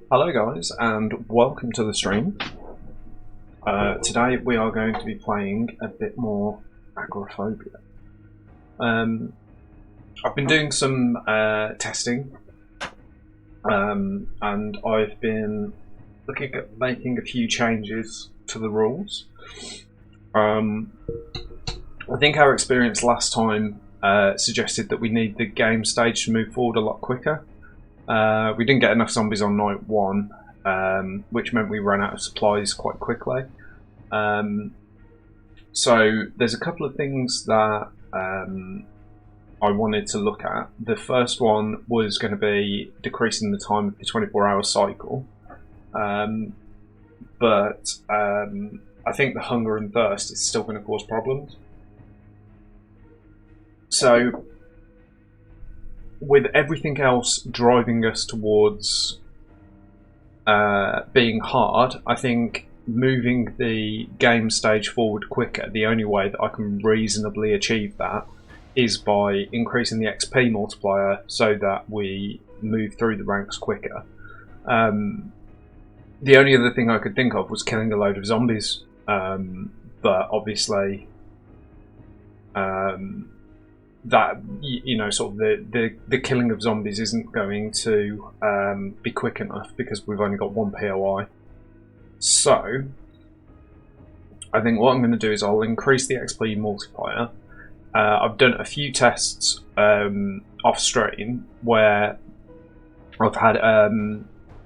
Hello guys and welcome to the stream. Today we are going to be playing a bit more Agoraphobia. I've been doing some testing and I've been looking at making a few changes to the rules. I think our experience last time suggested that we need the game stage to move forward a lot quicker. We didn't get enough zombies on night one, which meant we ran out of supplies quite quickly. So there's a couple of things that I wanted to look at. The first one was going to be decreasing the time of the 24-hour cycle. But I think the hunger and thirst is still going to cause problems. So with everything else driving us towards being hard, I think moving the game stage forward quicker, the only way that I can reasonably achieve that is by increasing the XP multiplier so that we move through the ranks quicker. The only other thing I could think of was killing a load of zombies, but obviously that, you know, sort of the killing of zombies isn't going to be quick enough because we've only got one POI. So I think what I'm going to do is I'll increase the XP multiplier. I've done a few tests off stream where I've had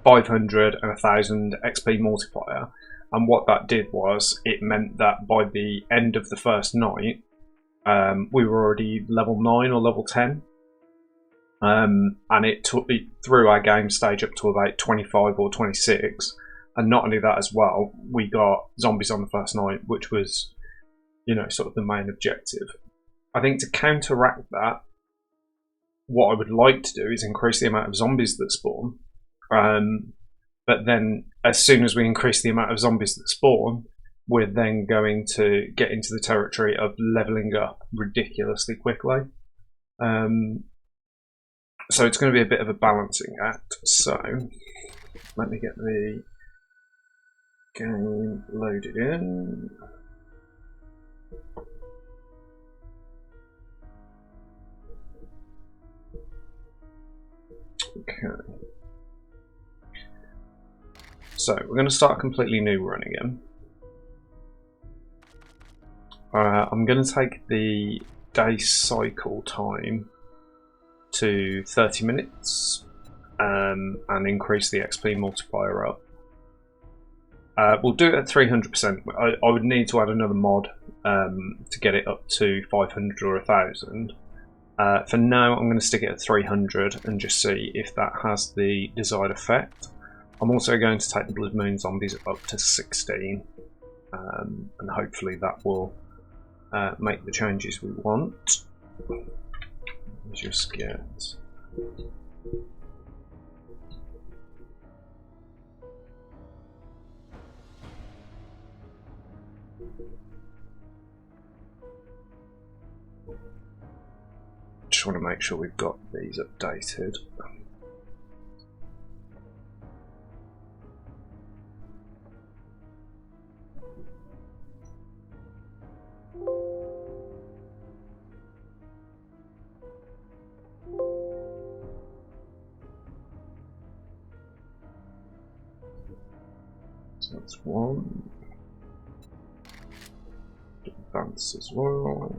500 and 1000 XP multiplier, and what that did was it meant that by the end of the first night we were already level 9 or level 10, and it threw our game stage up to about 25 or 26. And not only that as well, we got zombies on the first night, which was, you know, sort of the main objective. I think to counteract that, what I would like to do is increase the amount of zombies that spawn. But then as soon as we increase the amount of zombies that spawn, we're then going to get into the territory of leveling up ridiculously quickly. So it's going to be a bit of a balancing act. So let me get the game loaded in. Okay. So we're going to start a completely new run again. I'm going to take the day cycle time to 30 minutes and increase the XP multiplier up. We'll do it at 300%. I would need to add another mod to get it up to 500 or 1000. For now, I'm going to stick it at 300 and just see if that has the desired effect. I'm also going to take the Blood Moon zombies up to 16, and hopefully that will make the changes we want. Just get just want to make sure we've got these updated. So that's one. Advance as well.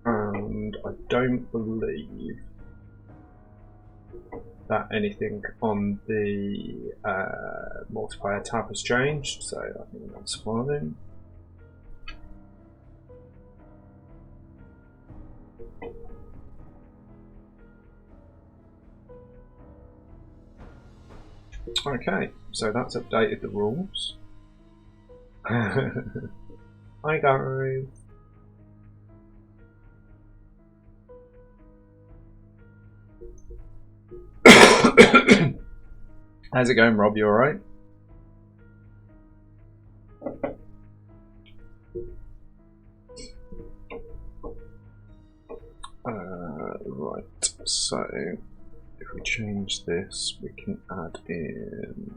And I don't believe that anything on the multiplier tab has changed, so I think that's fine. Okay, so that's updated the rules. Hi guys. How's it going, Rob? You alright? Right, so if we change this, we can add in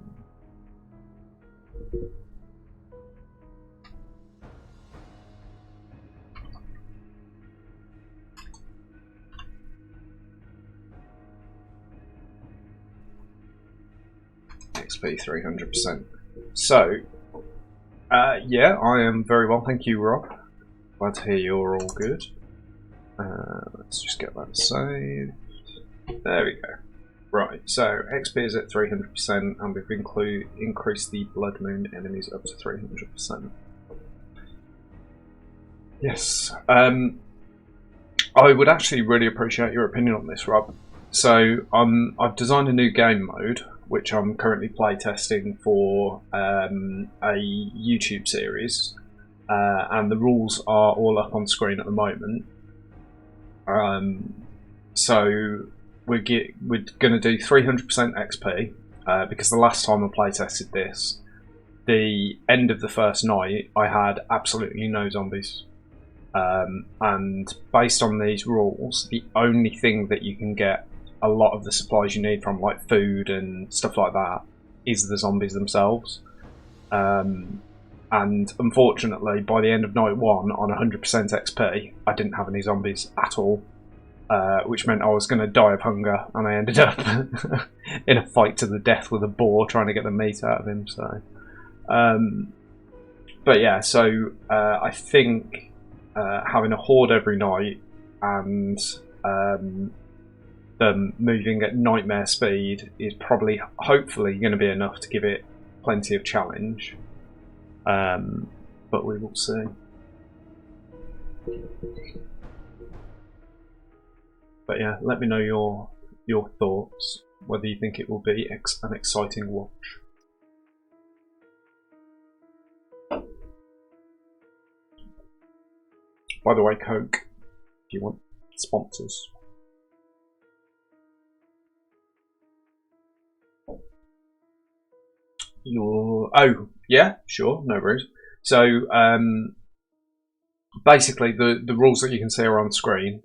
XP 300%. So, yeah, I am very well, thank you, Rob. Glad to hear you're all good. Let's just get that saved. There we go. Right, so XP is at 300%, and we've increased the Blood Moon enemies up to 300%. Yes, I would actually really appreciate your opinion on this, Rob. So, I've designed a new game mode, which I'm currently playtesting for a YouTube series, and the rules are all up on screen at the moment. So we're going to do 300% XP because the last time I playtested this, the end of the first night, I had absolutely no zombies. And based on these rules, the only thing that you can get a lot of the supplies you need from, like food and stuff like that, is the zombies themselves. And unfortunately, by the end of night 1, on 100% XP, I didn't have any zombies at all, which meant I was going to die of hunger, and I ended up in a fight to the death with a boar trying to get the meat out of him. So, but yeah, so I think having a horde every night and them moving at nightmare speed is probably, hopefully, going to be enough to give it plenty of challenge. But we will see. But yeah, let me know your thoughts, whether you think it will be an exciting watch. By the way, Coke, if you want sponsors. Oh, yeah, sure, no worries. So, basically, the rules that you can see are on screen.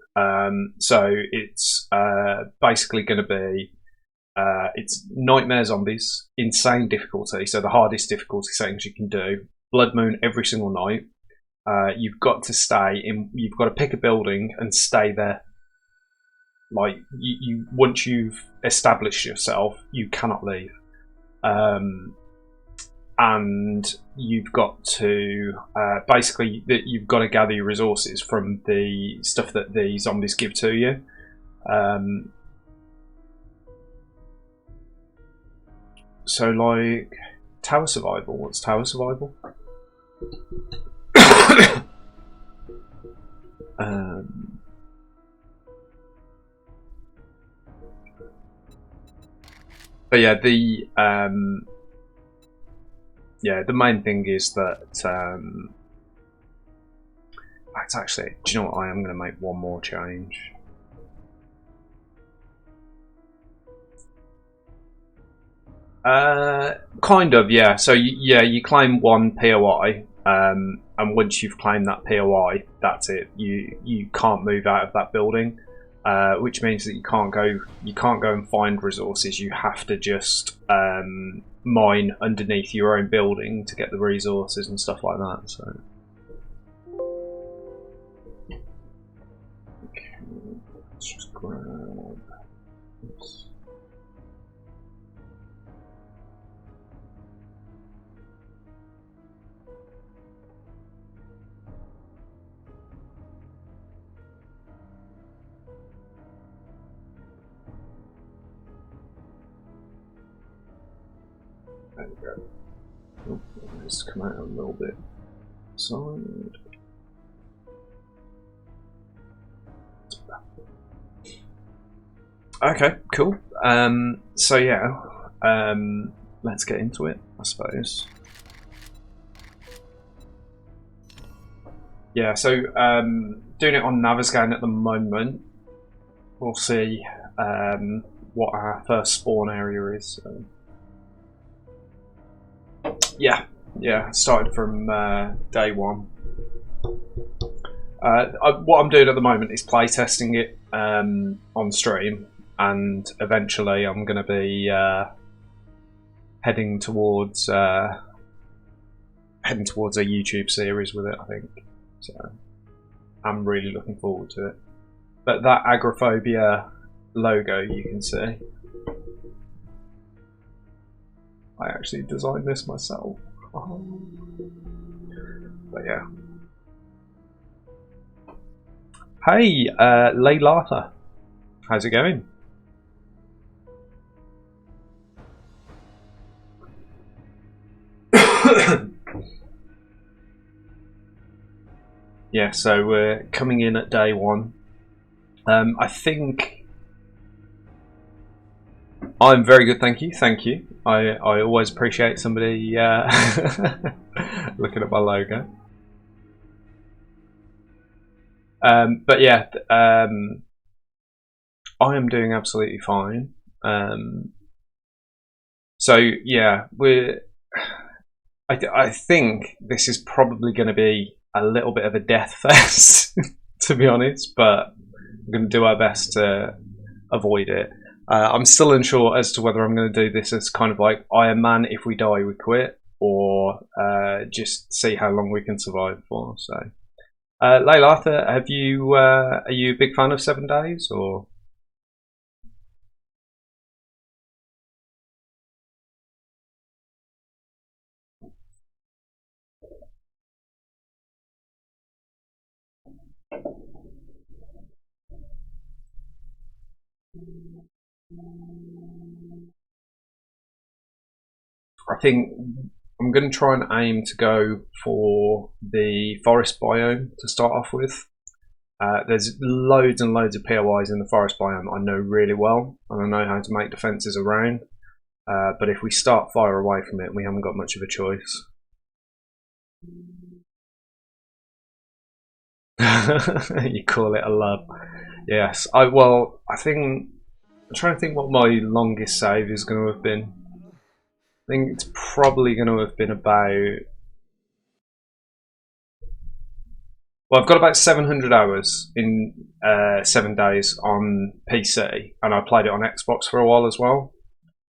So it's basically going to be it's Nightmare Zombies, insane difficulty, so the hardest difficulty settings you can do. Blood Moon every single night. You've got to stay in. You've got to pick a building and stay there. Like you once you've established yourself, you cannot leave. And you've got to basically you've got to gather your resources from the stuff that the zombies give to you. So like tower survival. What's tower survival? But yeah, the main thing is that actually, do you know what? I am going to make one more change. Kind of, yeah. So you claim one POI, and once you've claimed that POI, that's it. You can't move out of that building, which means that you can't go and find resources. You have to just mine underneath your own building to get the resources and stuff like that. So, okay, let's just grab this. There we go. Oh, let's come out a little bit side. Okay, cool. So yeah, let's get into it, I suppose. Yeah, so doing it on Naviscan at the moment. We'll see what our first spawn area is. So. Yeah, started from day one. What I'm doing at the moment is playtesting it on stream, and eventually I'm going to be heading towards a YouTube series with it, I think. So I'm really looking forward to it. But that AGORAPHOBIA logo you can see, I actually designed this myself. Oh. But yeah. Hey, Laylatha. How's it going? Yeah, so we're coming in at day one. I think I'm very good, thank you. Thank you. I always appreciate somebody looking at my logo. But yeah, I am doing absolutely fine. So yeah, I think this is probably going to be a little bit of a death fest, to be honest, but we're going to do our best to avoid it. I'm still unsure as to whether I'm going to do this as kind of like Iron Man, if we die we quit, or just see how long we can survive for. So, Laylatha, are you a big fan of 7 days, or? I think I'm going to try and aim to go for the forest biome to start off with. There's loads and loads of POIs in the forest biome I know really well, and I know how to make defences around. But if we start far away from it, we haven't got much of a choice. You call it a love. Yes. I think I'm trying to think what my longest save is going to have been. I think it's probably going to have been about... Well, I've got about 700 hours in 7 days on PC, and I played it on Xbox for a while as well.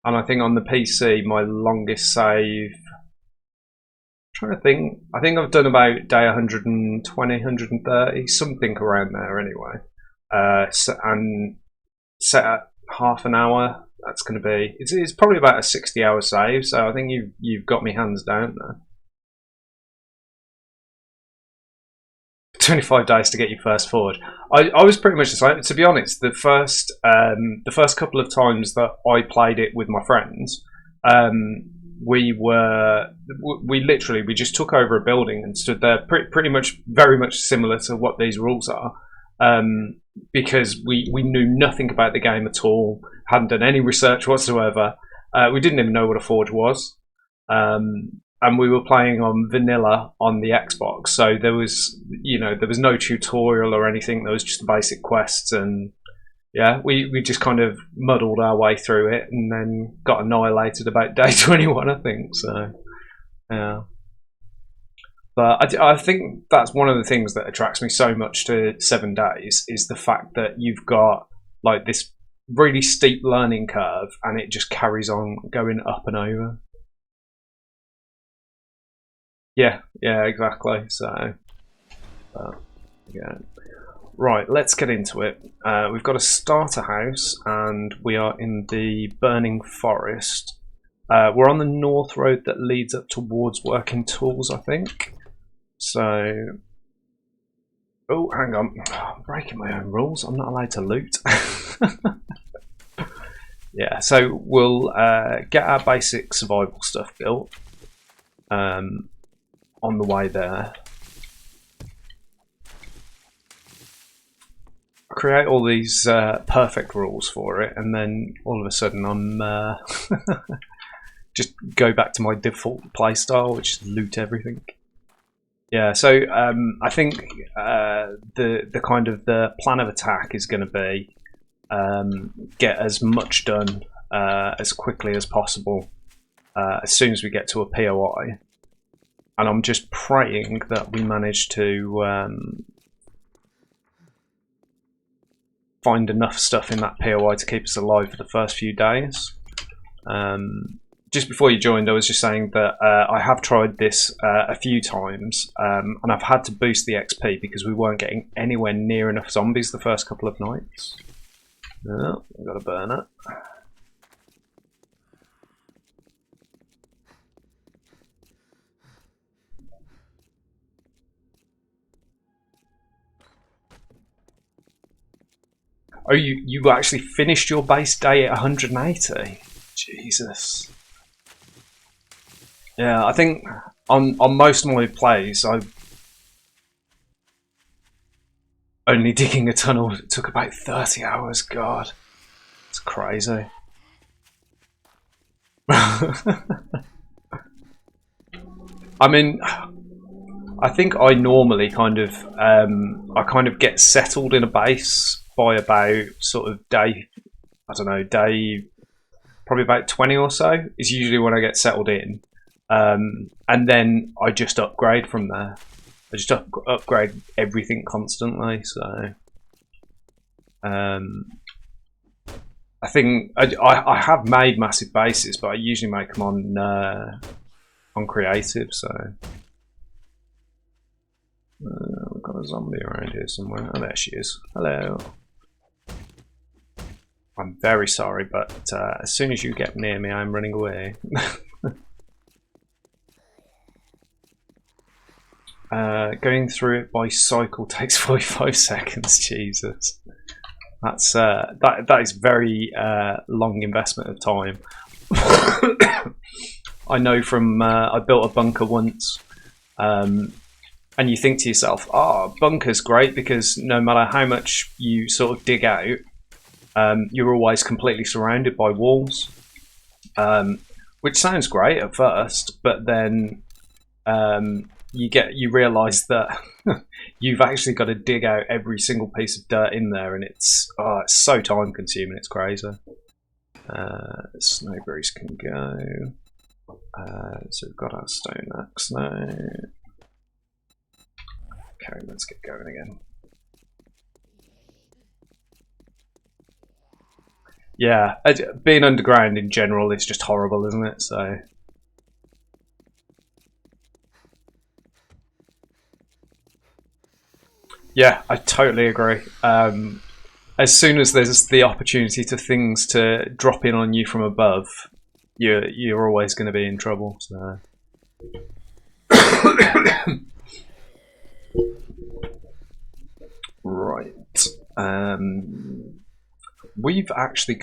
And I think on the PC, my longest save... I'm trying to think. I think I've done about day 120, 130, something around there anyway. And set at half an hour. That's going to be. It's probably about a 60-hour save. So I think you've got me hands down there. 25 days to get your first forge. I was pretty much the same. To be honest, the first couple of times that I played it with my friends, we just took over a building and stood there, pretty much very much similar to what these rules are. Because we knew nothing about the game at all, hadn't done any research whatsoever. We didn't even know what a forge was, and we were playing on vanilla on the Xbox. So there was no tutorial or anything. There was just the basic quests, and yeah, we just kind of muddled our way through it, and then got annihilated about day 21, I think. So yeah. But I think that's one of the things that attracts me so much to 7 days is the fact that you've got like this really steep learning curve, and it just carries on going up and over. Yeah, exactly. So, yeah. Right, let's get into it. We've got a starter house, and we are in the burning forest. We're on the north road that leads up towards working tools, I think. So, oh, hang on, I'm breaking my own rules. I'm not allowed to loot. Yeah, so we'll get our basic survival stuff built on the way there. Create all these perfect rules for it, and then all of a sudden I'm just go back to my default playstyle, which is loot everything. Yeah, so I think the kind of the plan of attack is going to be get as much done as quickly as possible, as soon as we get to a POI. And I'm just praying that we manage to find enough stuff in that POI to keep us alive for the first few days. Just before you joined, I was just saying that I have tried this a few times, and I've had to boost the XP because we weren't getting anywhere near enough zombies the first couple of nights. Oh, I've got to burn it. Oh, you actually finished your base day at 180? Jesus. Yeah, I think on most of my plays, only digging a tunnel took about 30 hours. God, it's crazy. I mean, I think I normally kind of get settled in a base by about sort of day, I don't know, probably about 20 or so is usually when I get settled in, and then I just upgrade from there. I just upgrade everything constantly. So I think I have made massive bases, but I usually make them on creative. So we've got a zombie around here somewhere. Oh, there she is. Hello. I'm very sorry, but as soon as you get near me, I'm running away. Going through it by cycle takes 45 seconds. Jesus, that's that is very long investment of time. I know from I built a bunker once, and you think to yourself, "Oh, bunker's great because no matter how much you sort of dig out, you're always completely surrounded by walls," which sounds great at first, but then you realise that you've actually got to dig out every single piece of dirt in there, and it's so time consuming. It's crazy. Snowberries can go. So we've got our stone axe now. Okay, let's get going again. Yeah, being underground in general is just horrible, isn't it? So yeah, I totally agree. As soon as there's the opportunity to things to drop in on you from above, you're always going to be in trouble. So. Right. We've actually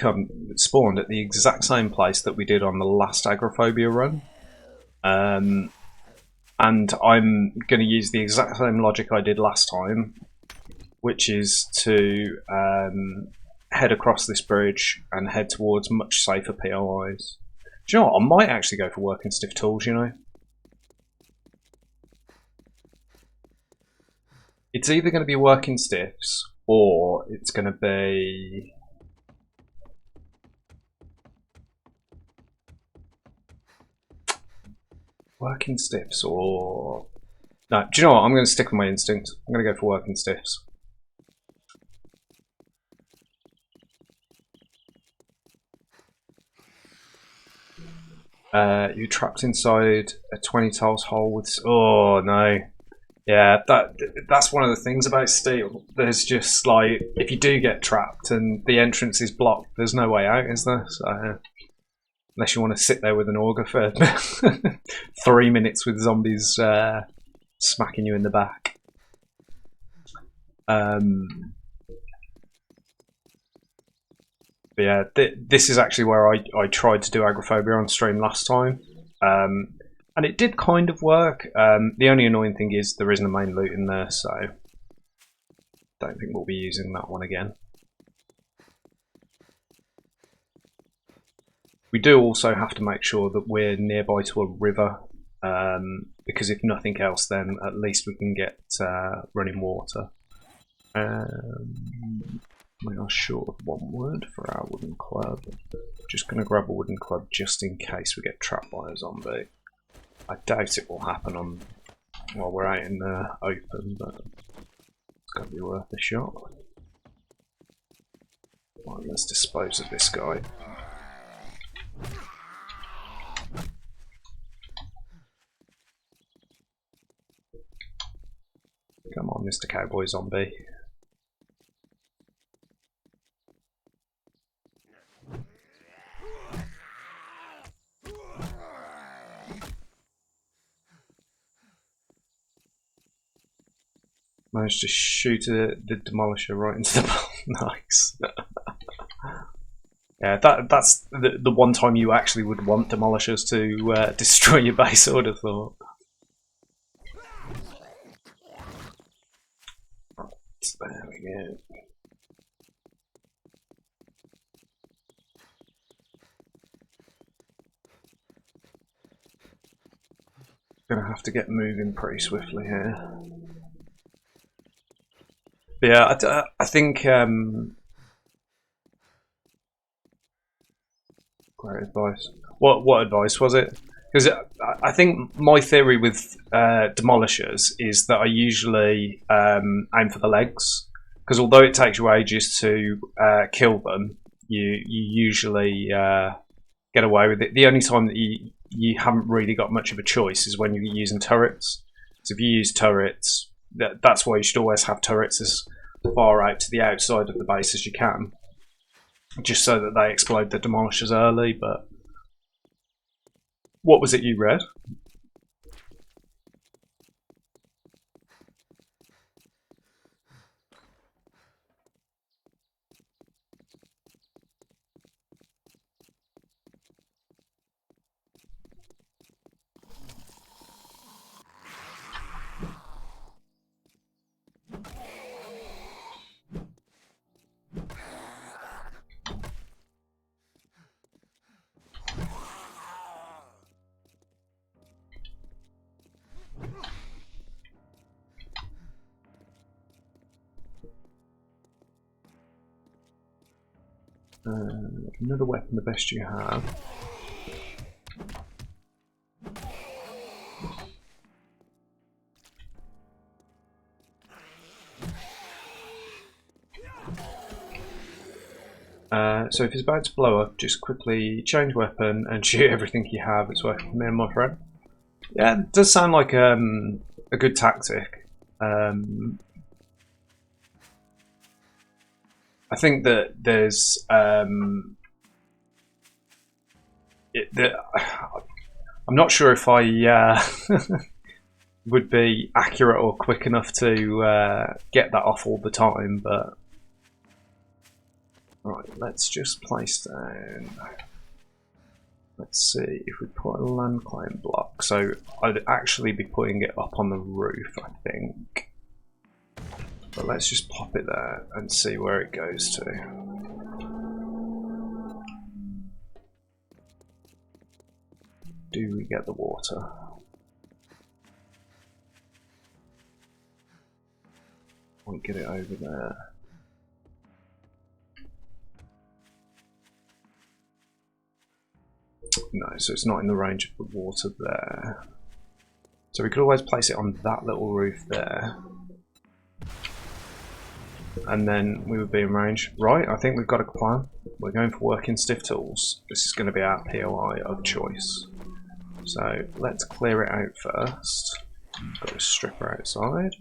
spawned at the exact same place that we did on the last Agoraphobia run. And I'm going to use the exact same logic I did last time, which is to head across this bridge and head towards much safer POIs. Do you know what? I might actually go for working stiff tools, you know? It's either going to be working stiffs or it's going to be... working stiffs or... No, do you know what? I'm going to stick with my instinct. I'm going to go for working stiffs. You're trapped inside a 20 tiles hole with... Oh, no. Yeah, that's one of the things about steel. There's just like, if you do get trapped and the entrance is blocked, there's no way out, is there? So, unless you want to sit there with an auger for 3 minutes with zombies smacking you in the back. But yeah, this is actually where I tried to do Agoraphobia on stream last time. And it did kind of work. The only annoying thing is there isn't a main loot in there, so don't think we'll be using that one again. We do also have to make sure that we're nearby to a river, because if nothing else, then at least we can get running water. We are short of 1 wood for our wooden club. Just going to grab a wooden club just in case we get trapped by a zombie. I doubt it will happen on while we're out in the open, but it's got to be worth a shot. Right, let's dispose of this guy. Come on, Mr. Cowboy Zombie. Managed to shoot the demolisher right into the ball. Nice. Yeah, that's the one time you actually would want demolishers to destroy your base, I would have thought. Right, there we go. Gonna have to get moving pretty swiftly here. But yeah, I think great advice. What advice was it? Because I think my theory with demolishers is that I usually aim for the legs, because although it takes you ages to kill them, you usually get away with it. The only time that you haven't really got much of a choice is when you're using turrets. So if you use turrets, that's why you should always have turrets as far out to the outside of the base as you can, just so that they explode the demolishers early. But what was it you read? Another weapon, the best you have. So if it's about to blow up, just quickly change weapon and shoot everything you have. It's working for me and my friend. Yeah, it does sound like a good tactic. I think that there's I'm not sure if I would be accurate or quick enough to get that off all the time, but right, let's just place down. Let's see if we put a land claim block. So I'd actually be putting it up on the roof, I think. But let's just pop it there and see where it goes to. Do we get the water? We'll get it over there. No, so it's not in the range of the water there. So we could always place it on that little roof there. And then we would be in range. Right, I think we've got a plan. We're going for working stiff tools. This is going to be our POI of choice. So let's clear it out first. Got a stripper outside.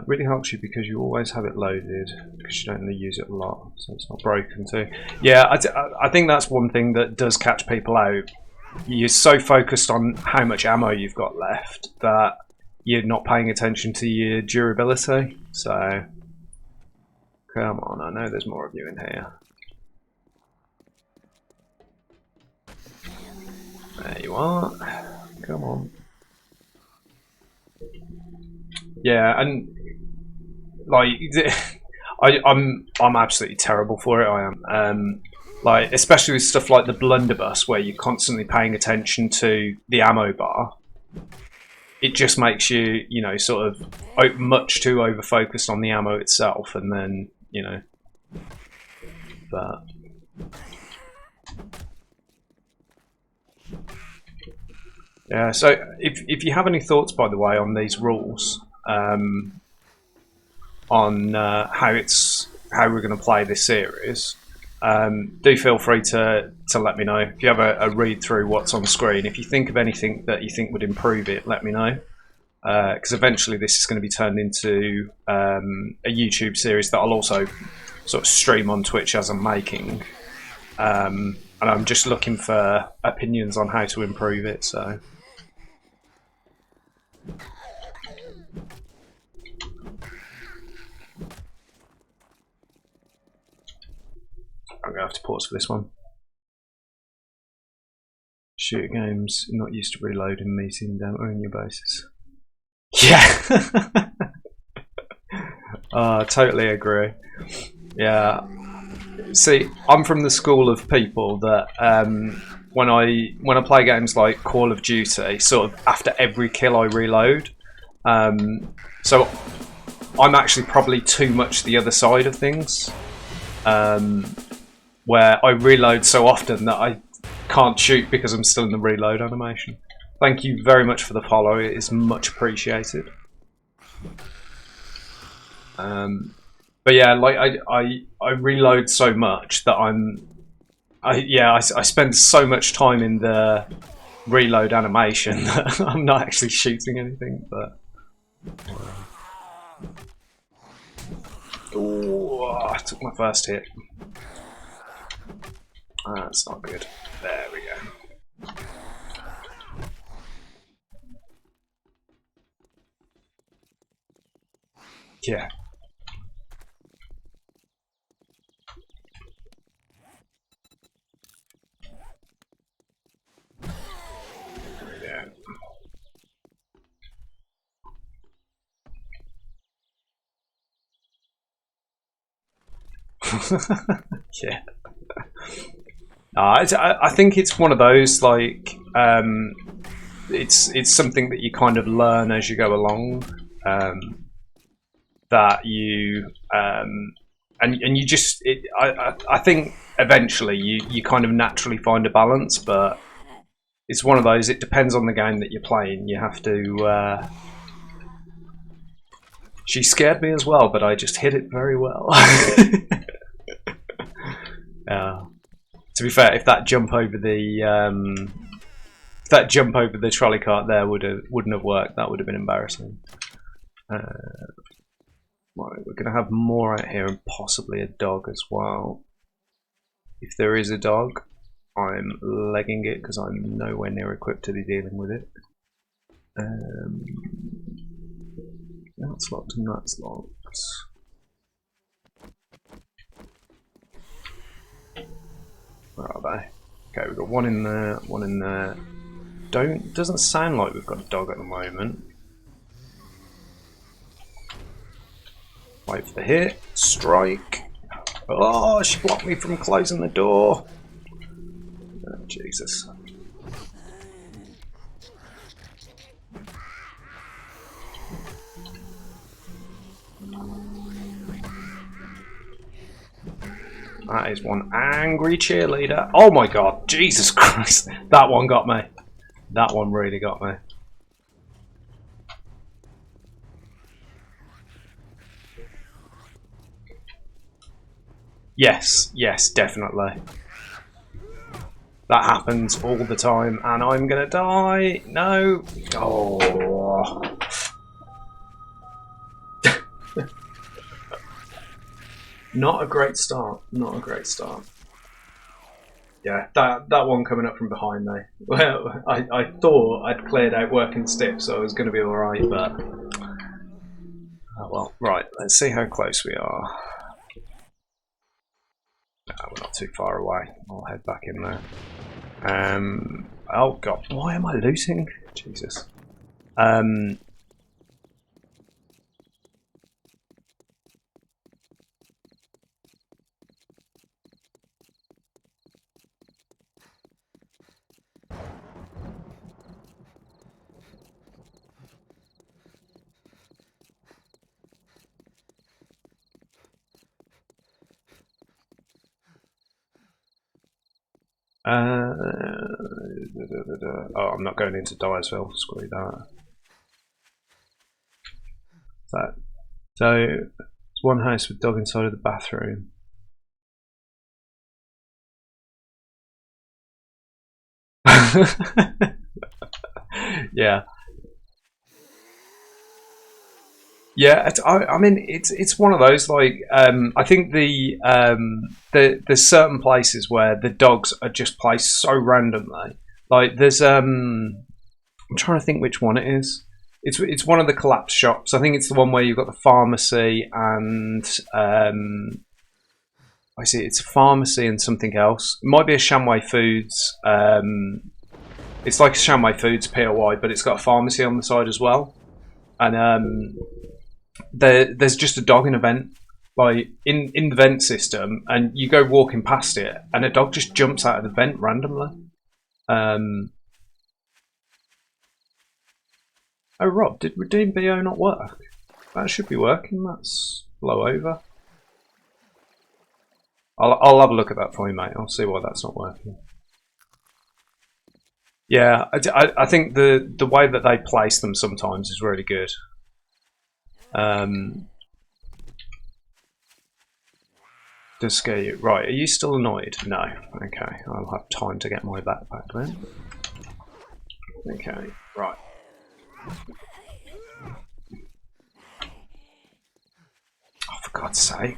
Really helps you because you always have it loaded because you don't really use it a lot, so it's not broken too. Yeah, I think that's one thing that does catch people out. You're so focused on how much ammo you've got left that you're not paying attention to your durability. So come on, I know there's more of you in here. There you are. Come on. Yeah, and like I'm absolutely terrible for it. I am. Like, especially with stuff like the blunderbuss, where you're constantly paying attention to the ammo bar, it just makes you, you know, sort of much too over focused on the ammo itself, and then, you know, but yeah. So if you have any thoughts, by the way, on these rules, on how we're going to play this series, do feel free to let me know. If you have a read through what's on screen, if you think of anything that you think would improve it, let me know. Because eventually this is going to be turned into a YouTube series that I'll also sort of stream on Twitch as I'm making. And I'm just looking for opinions on how to improve it, so... I'm going to have to pause for this one. Shooter games, not used to reloading, meeting, don't own your bases. Yeah! Totally agree. Yeah. See, I'm from the school of people that when I play games like Call of Duty, sort of after every kill I reload. So I'm actually probably too much the other side of things, where I reload so often that I can't shoot because I'm still in the reload animation. Thank you very much for the follow, it is much appreciated. But yeah, like I reload so much that I spend so much time in the reload animation that I'm not actually shooting anything. But ooh, I took my first hit. That's not good. There we go. Yeah. Yeah. I think it's one of those, like, it's something that you kind of learn as you go along, that you and you just I think eventually you kind of naturally find a balance, but it's one of those, it depends on the game that you're playing. You have to she scared me as well, but I just hit it very well. To be fair, if that jump over the trolley cart there wouldn't have worked, that would have been embarrassing. Right, we're going to have more out here, and possibly a dog as well. If there is a dog, I'm legging it because I'm nowhere near equipped to be dealing with it. That's locked and that's locked. Where are they? Okay, we've got one in there, one in there. Doesn't sound like we've got a dog at the moment. Wait for the hit. Strike. Oh, she blocked me from closing the door. Oh, Jesus. That is one angry cheerleader. Oh my god, Jesus Christ. That one got me. That one really got me. Yes, yes, definitely. That happens all the time, and I'm gonna die. No. Oh. Not a great start. Not a great start. Yeah, that one coming up from behind though. Well, I thought I'd cleared out working stiff, so I was going to be all right, but oh well. Right, let's see how close we are. No, we're not too far away. I'll head back in there. Oh god, why am I losing? Jesus. Oh, I'm not going into Dyersville. Screw that. So it's one house with dog inside of the bathroom. Yeah. Yeah, I mean, it's one of those, like, I think there's certain places where the dogs are just placed so randomly. Like there's I'm trying to think which one it is. It's one of the collapsed shops. I think it's the one where you've got the pharmacy and I see it's a pharmacy and something else. It might be a Shamway Foods. It's like a Shamway Foods POI, but it's got a pharmacy on the side as well. And there's just a dog in a vent, like in the vent system, and you go walking past it, and a dog just jumps out of the vent randomly. Oh, Rob, did Redeem BO not work? That should be working. That's blow over. I'll have a look at that for you, mate. I'll see why that's not working. Yeah, I think the way that they place them sometimes is really good. Does scare you? Right, are you still annoyed? No. Okay, I'll have time to get my backpack then. Okay, right. Oh, for God's sake.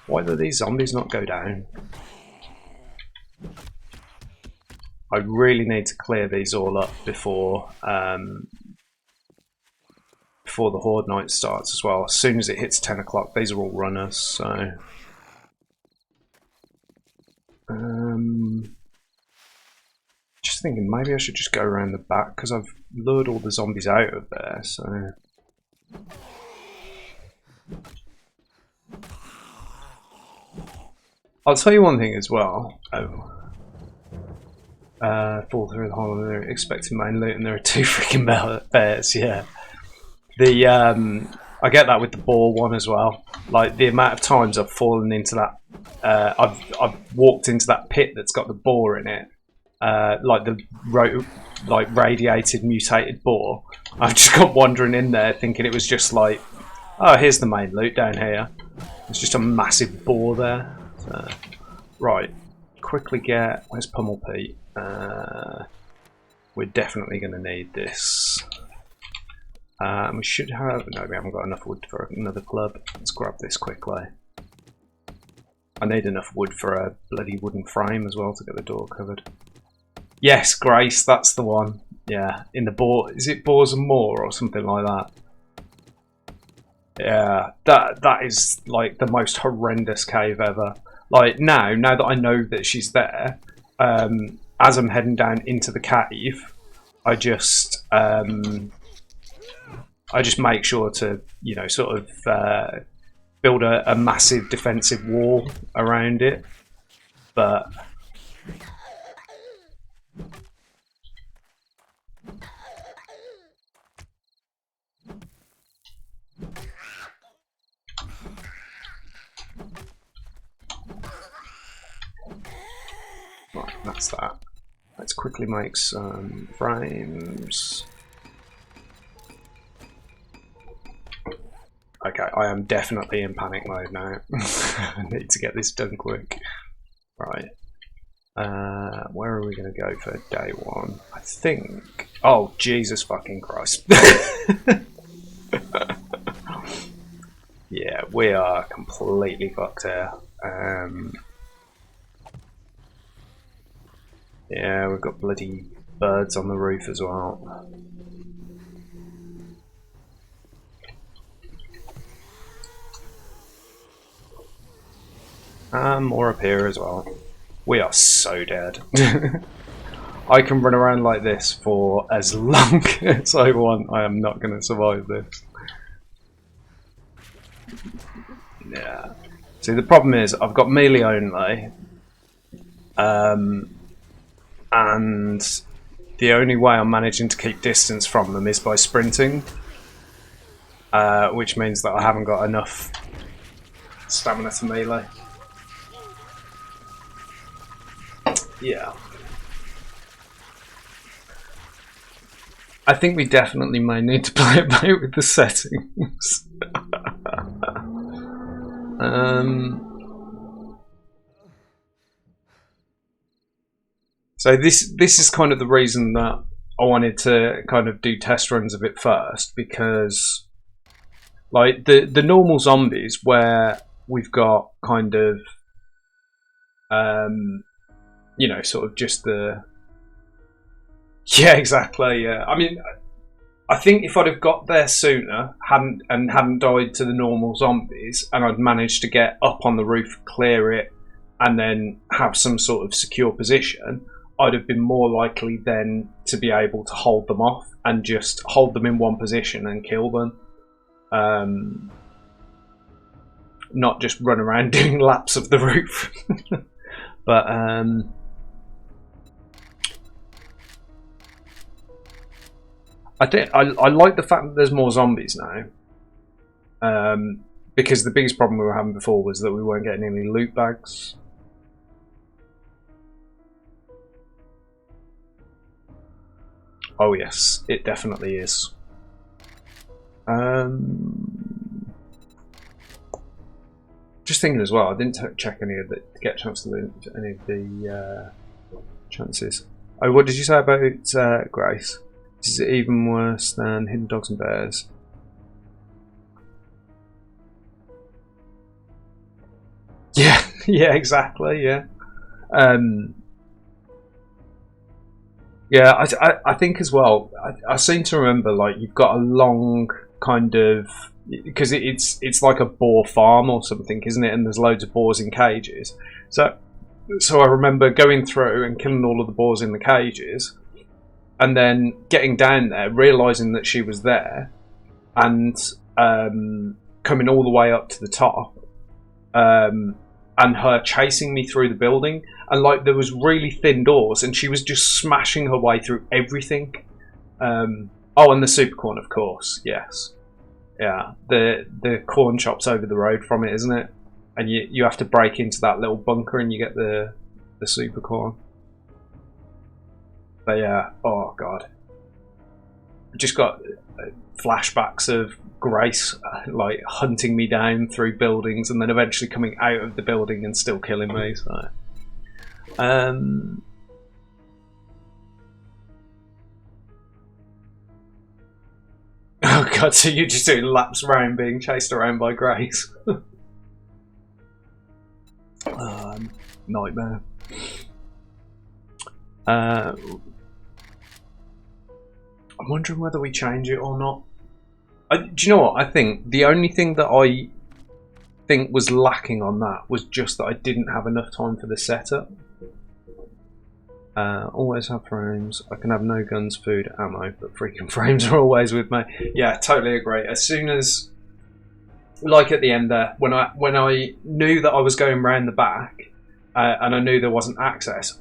Why do these zombies not go down? I really need to clear these all up before before the Horde Night starts as well. As soon as it hits 10 o'clock, these are all runners, so... just thinking maybe I should just go around the back, because I've lured all the zombies out of there, so... I'll tell you one thing as well. Oh. Fall through the hole, they're expecting main loot, and there are 2 freaking bears, yeah. I get that with the boar one as well. Like the amount of times I've fallen into that, I've walked into that pit that's got the boar in it, like the radiated mutated boar. I've just got wandering in there thinking it was just like, oh, here's the main loot down here. It's just a massive boar there. So, right, quickly get, where's Pummel Pete? We're definitely going to need this. We should have... No, we haven't got enough wood for another club. Let's grab this quickly. I need enough wood for a bloody wooden frame as well to get the door covered. Yes, Grace, that's the one. Yeah, in the boar... Is it Boars and More or something like that? Yeah, that is like the most horrendous cave ever. Like now that I know that she's there, as I'm heading down into the cave, I just make sure to, you know, sort of build a massive defensive wall around it. But right, that's that. Let's quickly make some frames. Okay, I am definitely in panic mode now. I need to get this done quick. Right. Where are we going to go for day one? I think... Oh, Jesus fucking Christ. Yeah, we are completely fucked here. Yeah, we've got bloody birds on the roof as well. And more up here as well. We are so dead. I can run around like this for as long as I want. I am not going to survive this. Yeah. See, the problem is I've got melee only. And the only way I'm managing to keep distance from them is by sprinting. Which means that I haven't got enough stamina to melee. Yeah. I think we definitely may need to play about with the settings. So this is kind of the reason that I wanted to kind of do test runs of it first, because like the normal zombies where we've got kind of you know, sort of just the exactly. I mean, I think if I'd have got there sooner, hadn't died to the normal zombies, and I'd managed to get up on the roof, clear it, and then have some sort of secure position, I'd have been more likely then to be able to hold them off and just hold them in one position and kill them. Not just run around doing laps of the roof. But I like the fact that there's more zombies now, because the biggest problem we were having before was that we weren't getting any loot bags. Oh yes, it definitely is. Just thinking as well, I didn't check any of the get a chance to loot any of the chances. Oh, what did you say about Grace? Is it even worse than Hidden Dogs and Bears? Yeah, yeah, exactly, yeah. Yeah, I think as well, I seem to remember, like, you've got a long kind of, because it's like a boar farm or something, isn't it? And there's loads of boars in cages. So I remember going through and killing all of the boars in the cages, and then getting down there, realising that she was there, and coming all the way up to the top, and her chasing me through the building, and like there was really thin doors, and she was just smashing her way through everything. Oh, and the super corn, of course, yes, yeah. The corn shop's over the road from it, isn't it? And you have to break into that little bunker, and you get the super corn. But yeah, oh god, I just got flashbacks of Grace like hunting me down through buildings, and then eventually coming out of the building and still killing me. So, oh god, so you're just doing laps around being chased around by Grace? Nightmare. I'm wondering whether we change it or not. Do you know what? I think the only thing that I think was lacking on that was just that I didn't have enough time for the setup. Always have frames. I can have no guns, food, ammo, but freaking frames are always with me. Yeah, totally agree. As soon as, like at the end there, when I knew that I was going round the back, and I knew there wasn't access,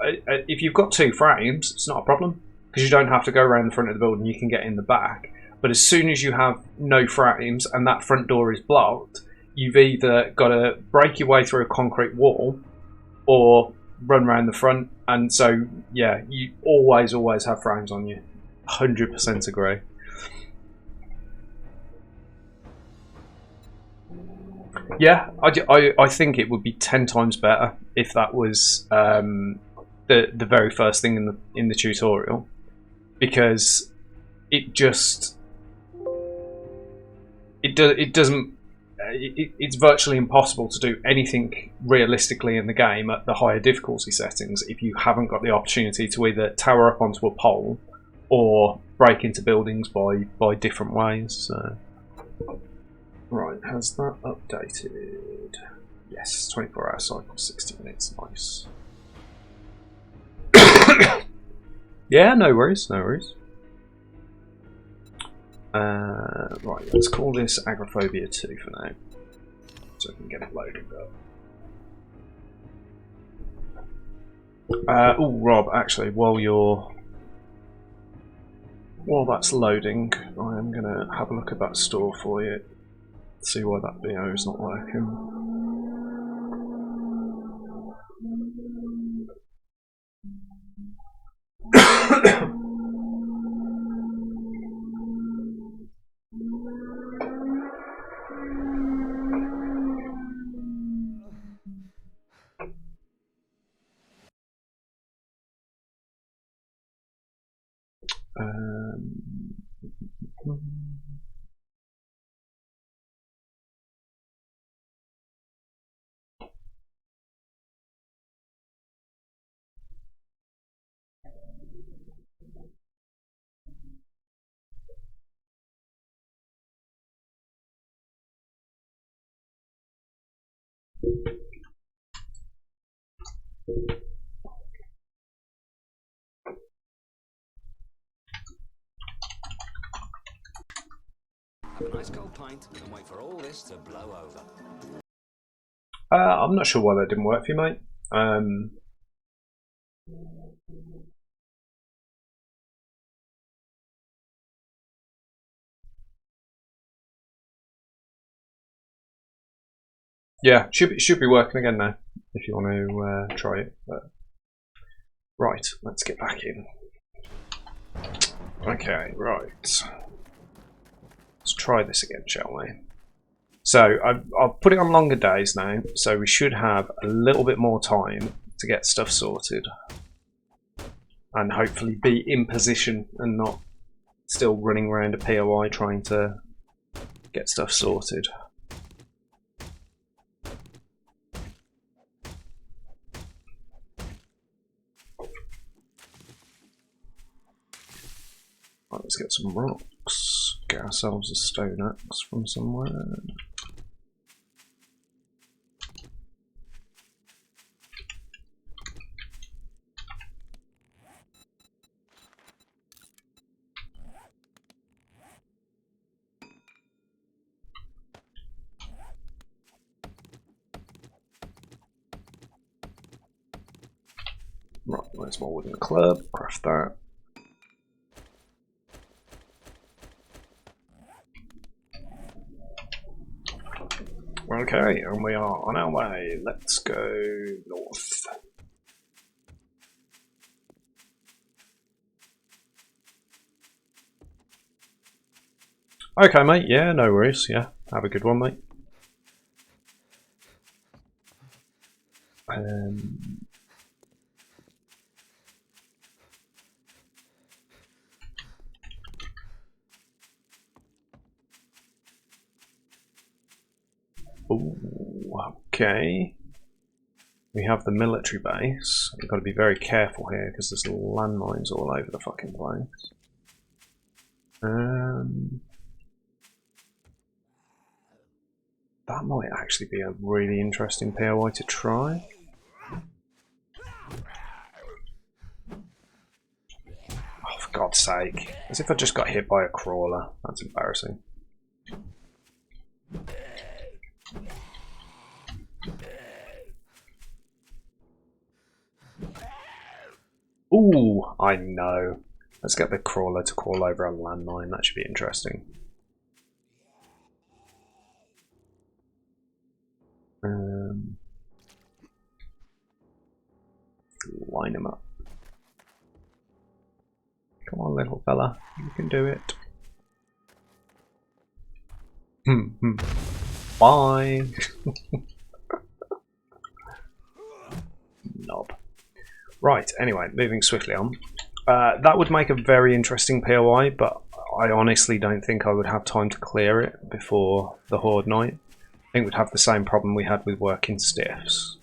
if you've got 2 frames, it's not a problem, because you don't have to go around the front of the building. You can get in the back. But as soon as you have no frames and that front door is blocked, you've either got to break your way through a concrete wall or run around the front. And so, yeah, you always have frames on you. 100% agree. Yeah, I think it would be 10 times better if that was the very first thing in the tutorial, because it just it's virtually impossible to do anything realistically in the game at the higher difficulty settings if you haven't got the opportunity to either tower up onto a pole or break into buildings by different ways. So. Right, has that updated? Yes, 24 hour cycle, 60 minutes, nice. Yeah, no worries, no worries. Right, let's call this Agoraphobia 2 for now, so I can get it loaded up. Oh, Rob, actually, while that's loading, I am going to have a look at that store for you, see why that BO is not working. Have a nice cold pint and wait for all this to blow over. I'm not sure why that didn't work for you, mate. Yeah, should be working again now if you want to try it. But right, let's get back in. Okay, right. Let's try this again, shall we? So I've put it on longer days now, so we should have a little bit more time to get stuff sorted, and hopefully be in position and not still running around a POI trying to get stuff sorted. Right, let's get some rocks. Get ourselves a stone axe from somewhere. Right, there's my wooden club. Craft that. Okay, and we are on our way. Let's go north. Okay, mate. Yeah, no worries. Yeah, have a good one, mate. Ooh, okay. We have the military base. We've got to be very careful here because there's landmines all over the fucking place. That might actually be a really interesting POI to try. Oh, for God's sake. As if I just got hit by a crawler. That's embarrassing. Ooh, I know. Let's get the crawler to crawl over a landmine. That should be interesting. Line him up. Come on, little fella. You can do it. Bye. Knob. Right, anyway, moving swiftly on. That would make a very interesting POI, but I honestly don't think I would have time to clear it before the Horde night. I think we'd have the same problem we had with working stiffs.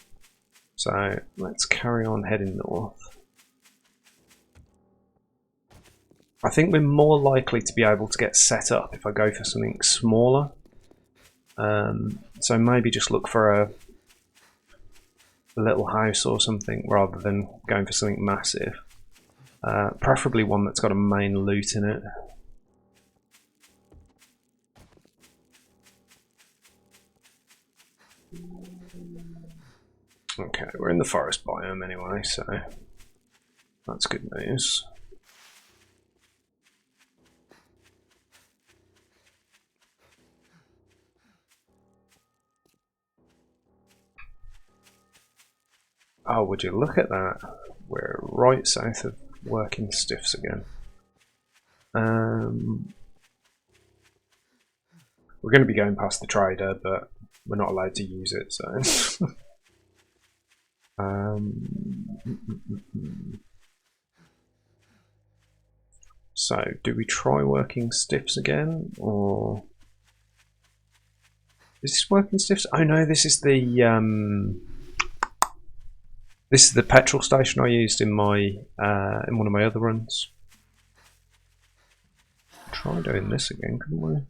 So let's carry on heading north. I think we're more likely to be able to get set up if I go for something smaller. So maybe just look for a little house or something rather than going for something massive. Preferably one that's got a main loot in it. Okay, we're in the forest biome anyway, so that's good news. Oh, would you look at that? We're right south of working stiffs again. We're going to be going past the trader, but we're not allowed to use it, so... So, do we try working stiffs again, or is this working stiffs? Oh no, this is the petrol station I used in my in one of my other runs. Try doing this again, couldn't we?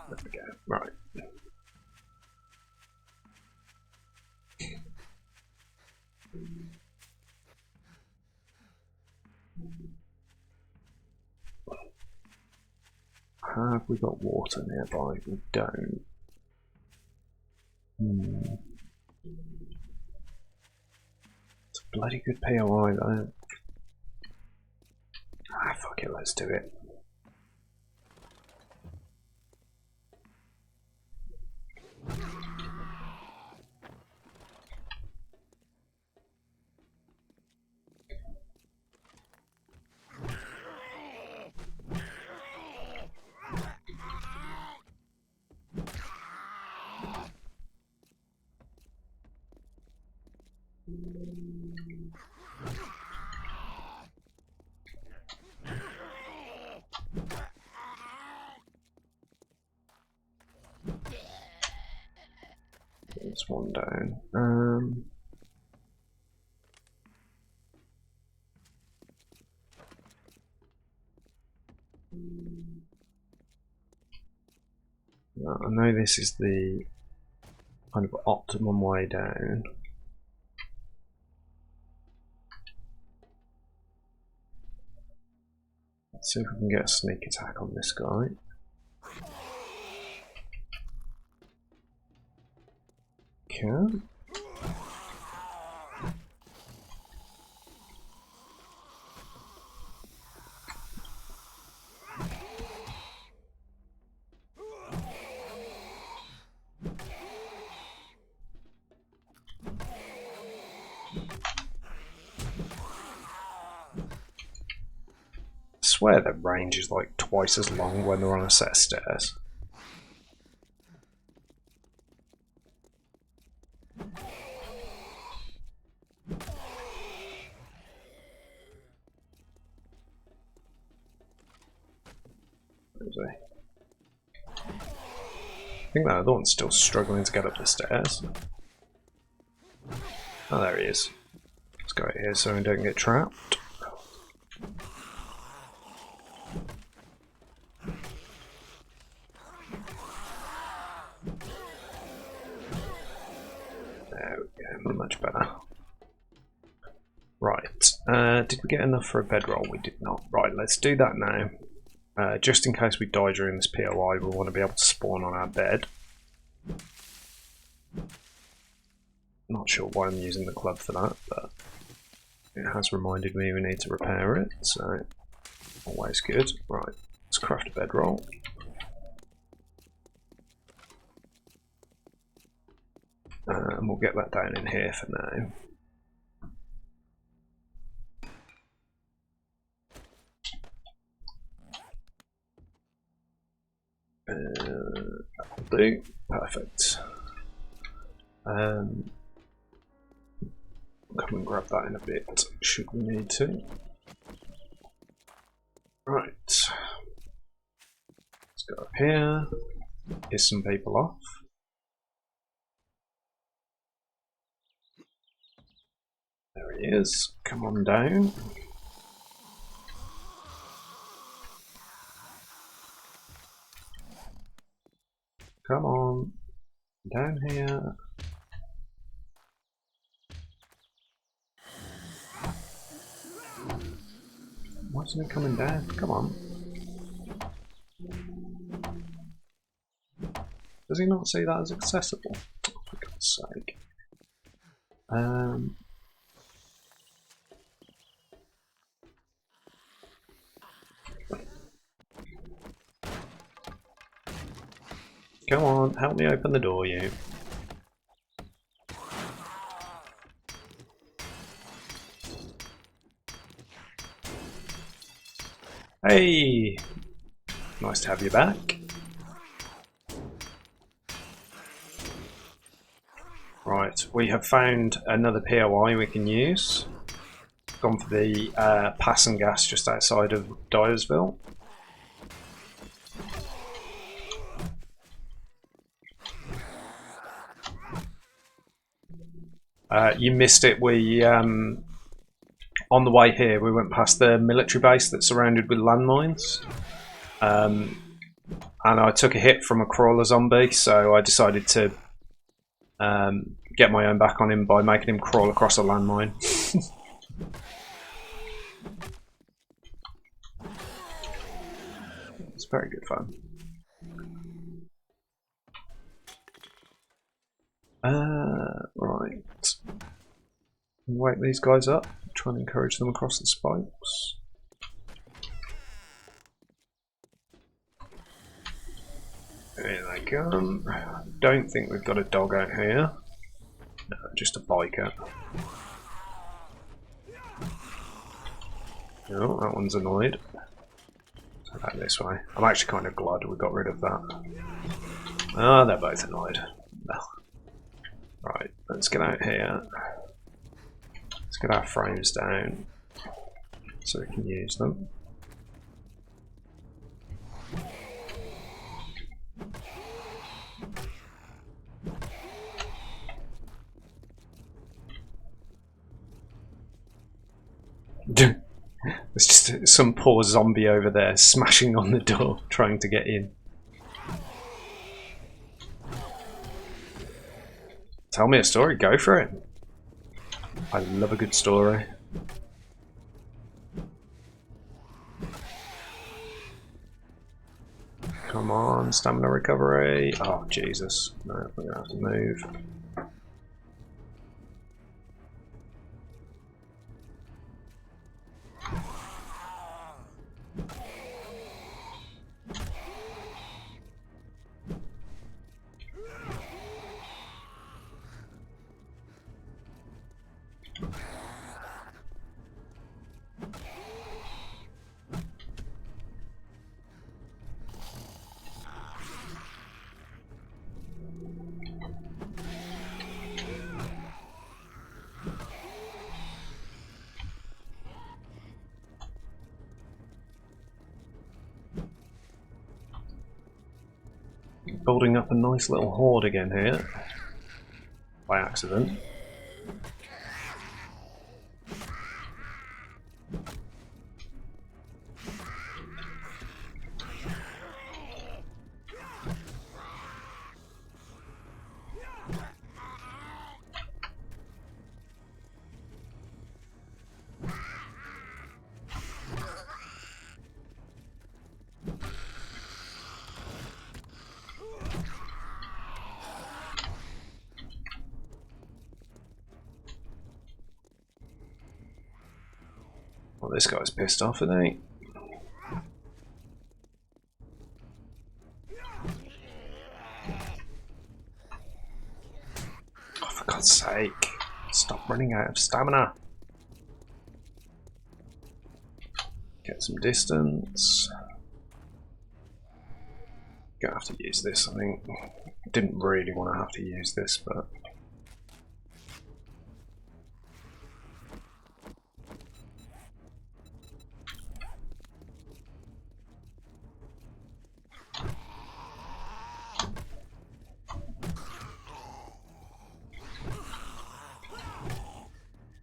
There we go. Right. Have we got water nearby? We don't. It's a bloody good POI though. Ah, fuck it, let's do it. That's one down. I know this is the kind of optimum way down. Let's see if we can get a sneak attack on this guy. Okay. I swear their range is like twice as long when they're on a set of stairs. I think that other one's still struggling to get up the stairs. Oh, there he is. Let's go here so we don't get trapped. There we go, much better. Right, did we get enough for a bedroll? We did not. Right, let's do that now. Just in case we die during this POI, we want to be able to spawn on our bed. Not sure why I'm using the club for that, but it has reminded me we need to repair it, so always good. Right, let's craft a bedroll. And we'll get that down in here for now. That'll do. Perfect. Come and grab that in a bit, should we need to. Right. Let's go up here, piss some people off. There he is. Come on down. Come on. Down here. Why isn't he coming down? Come on. Does he not see that as accessible? Oh, for God's sake. Come on, help me open the door, you. Hey! Nice to have you back. Right, we have found another POI we can use. Gone for the pass and gas just outside of Dyersville. You missed it. We on the way here we went past the military base that's surrounded with landmines, and I took a hit from a crawler zombie, so I decided to get my own back on him by making him crawl across a landmine. It's very good fun. Right. Wake these guys up. Try and encourage them across the spikes. Here they come. Don't think we've got a dog out here. No, just a biker. Oh, that one's annoyed. So back this way. I'm actually kind of glad we got rid of that. Ah, they're both annoyed. Right, let's get out here. Let's get our frames down so we can use them. There's just some poor zombie over there smashing on the door trying to get in. Tell me a story, go for it. I love a good story. Come on, stamina recovery. Oh, Jesus. No, we're gonna have to move. Building up a nice little horde again here, by accident. Well, this guy's pissed off, isn't he? Oh, for God's sake. Stop running out of stamina. Get some distance. Gonna have to use this, I think. Didn't really want to have to use this, but...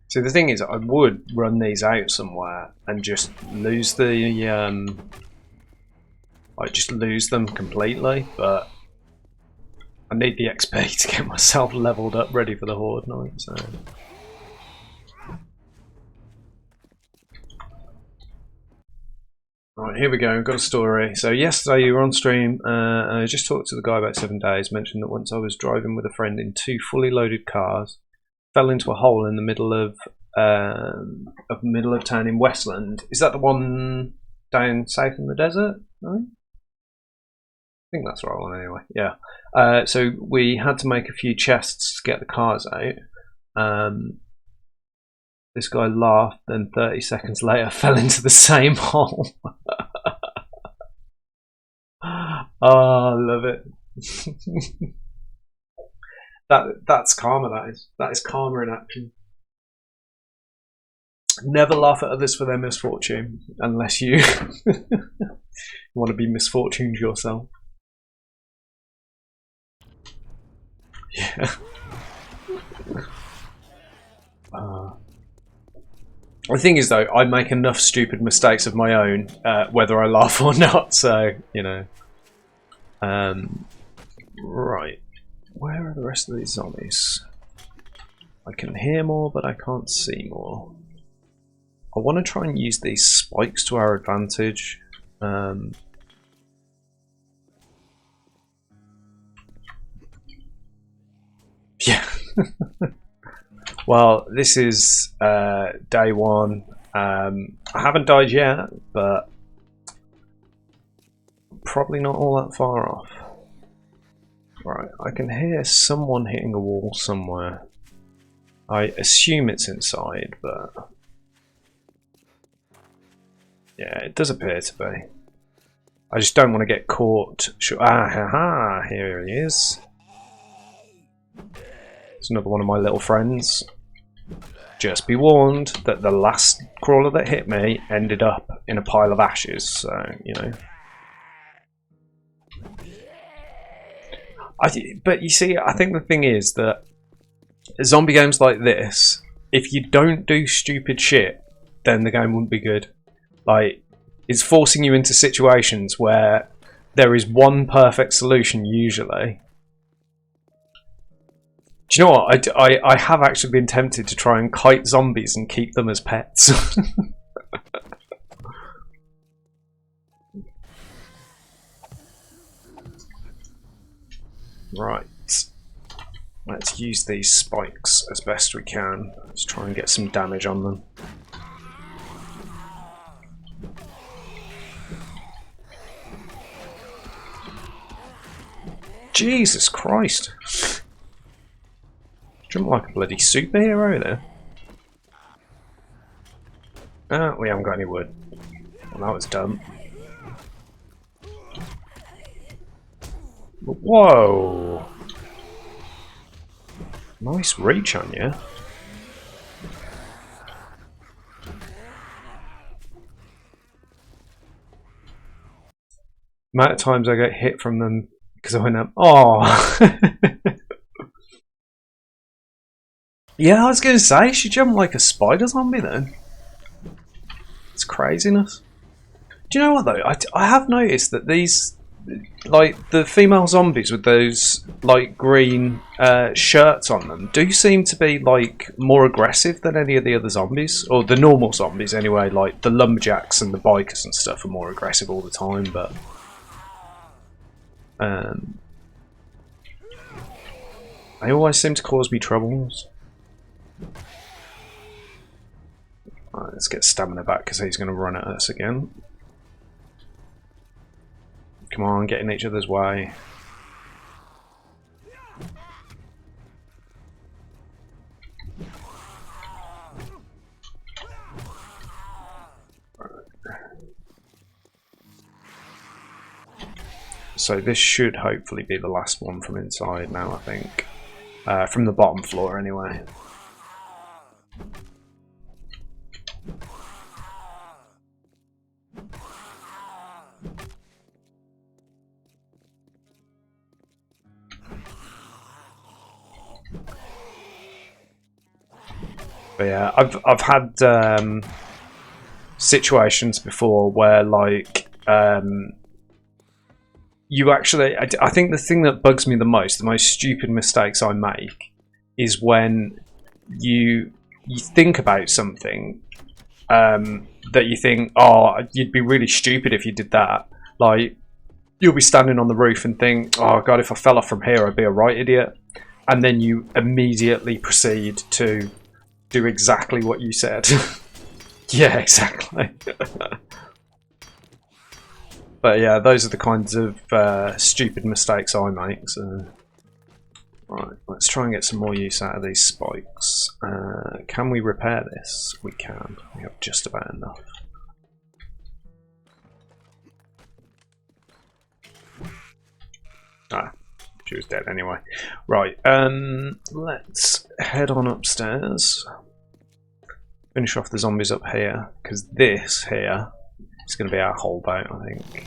See, the thing is, I would run these out somewhere and just lose the, like just lose them completely, but I need the XP to get myself leveled up ready for the Horde night, so... Right, here we go, we've got a story. So yesterday you were on stream, I just talked to the guy about 7 days, mentioned that once I was driving with a friend in 2 fully loaded cars, fell into a hole in the middle of town in Westland. Is that the one down south in the desert? No? think that's the right one anyway. Yeah. So we had to make a few chests to get the cars out. This guy laughed, then 30 seconds later fell into the same hole. Oh, I love it. That's karma. That is karma in action. Never laugh at others for their misfortune unless you want to be misfortuned yourself. Yeah. The thing is, though, I make enough stupid mistakes of my own, whether I laugh or not. So, you know. Right. Where are the rest of these zombies? I can hear more, but I can't see more. I want to try and use these spikes to our advantage. Yeah. Well, this is day one. I haven't died yet, but probably not all that far off. Right, I can hear someone hitting a wall somewhere. I assume it's inside, but yeah, it does appear to be. I just don't want to get caught. Ah, ha, ha, here he is. It's another one of my little friends. Just be warned that the last crawler that hit me ended up in a pile of ashes, so, you know. But you see, I think the thing is that zombie games like this, if you don't do stupid shit, then the game wouldn't be good. Like, it's forcing you into situations where there is one perfect solution usually. Do you know what? I have actually been tempted to try and kite zombies and keep them as pets. Right. Let's use these spikes as best we can. Let's try and get some damage on them. Jesus Christ! Jump like a bloody superhero there. Ah, we haven't got any wood. Well, that was dumb. Whoa! Nice reach on you. Amount of times I get hit from them because I went up. Oh! Yeah, I was going to say, she jumped like a spider zombie then. It's craziness. Do you know what though? I have noticed that these, like the female zombies with those like green shirts on them, do seem to be like more aggressive than any of the other zombies, or the normal zombies anyway. Like the lumberjacks and the bikers and stuff are more aggressive all the time, but they always seem to cause me troubles. Right, let's get stamina back because he's going to run at us again. Come on, get in each other's way. So this should hopefully be the last one from inside now, I think. From the bottom floor anyway. But yeah, I've had situations before where like you actually, I think the thing that bugs me the most stupid mistakes I make is when you think about something that you think, oh, you'd be really stupid if you did that. Like, you'll be standing on the roof and think, oh god, if I fell off from here I'd be a right idiot, and then you immediately proceed to do exactly what you said. Yeah, exactly. But yeah, those are the kinds of stupid mistakes I make. So, right, let's try and get some more use out of these spikes. Can we repair this? We can. We have just about enough. Ah, she was dead anyway. Right, let's head on upstairs. Finish off the zombies up here, because this here is going to be our holdout, I think.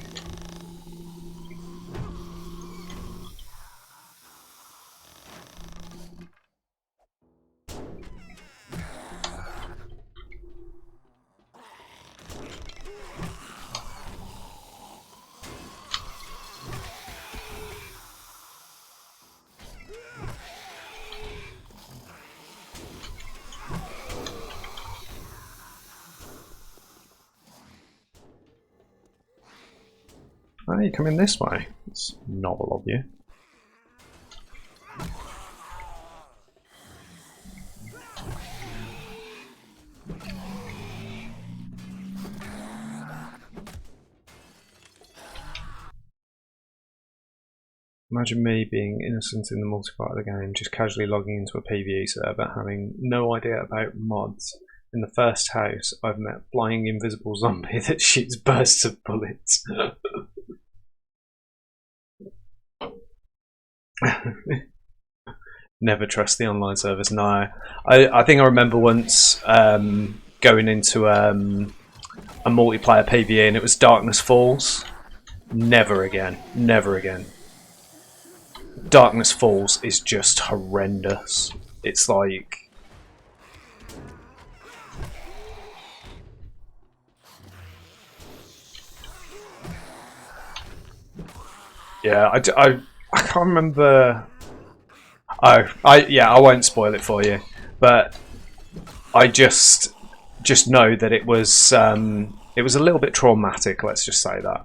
Oh, you come in this way. It's novel of you. Imagine me being innocent in the multiplayer of the game, just casually logging into a PvE server, having no idea about mods. In the first house, I've met flying invisible zombie that shoots bursts of bullets. Never trust the online service. No, I think I remember once going into a multiplayer PvE and it was Darkness Falls. Never again. Never again. Darkness Falls is just horrendous. It's like... Yeah, I can't remember... Oh, I won't spoil it for you, but I just know that it was a little bit traumatic, let's just say that.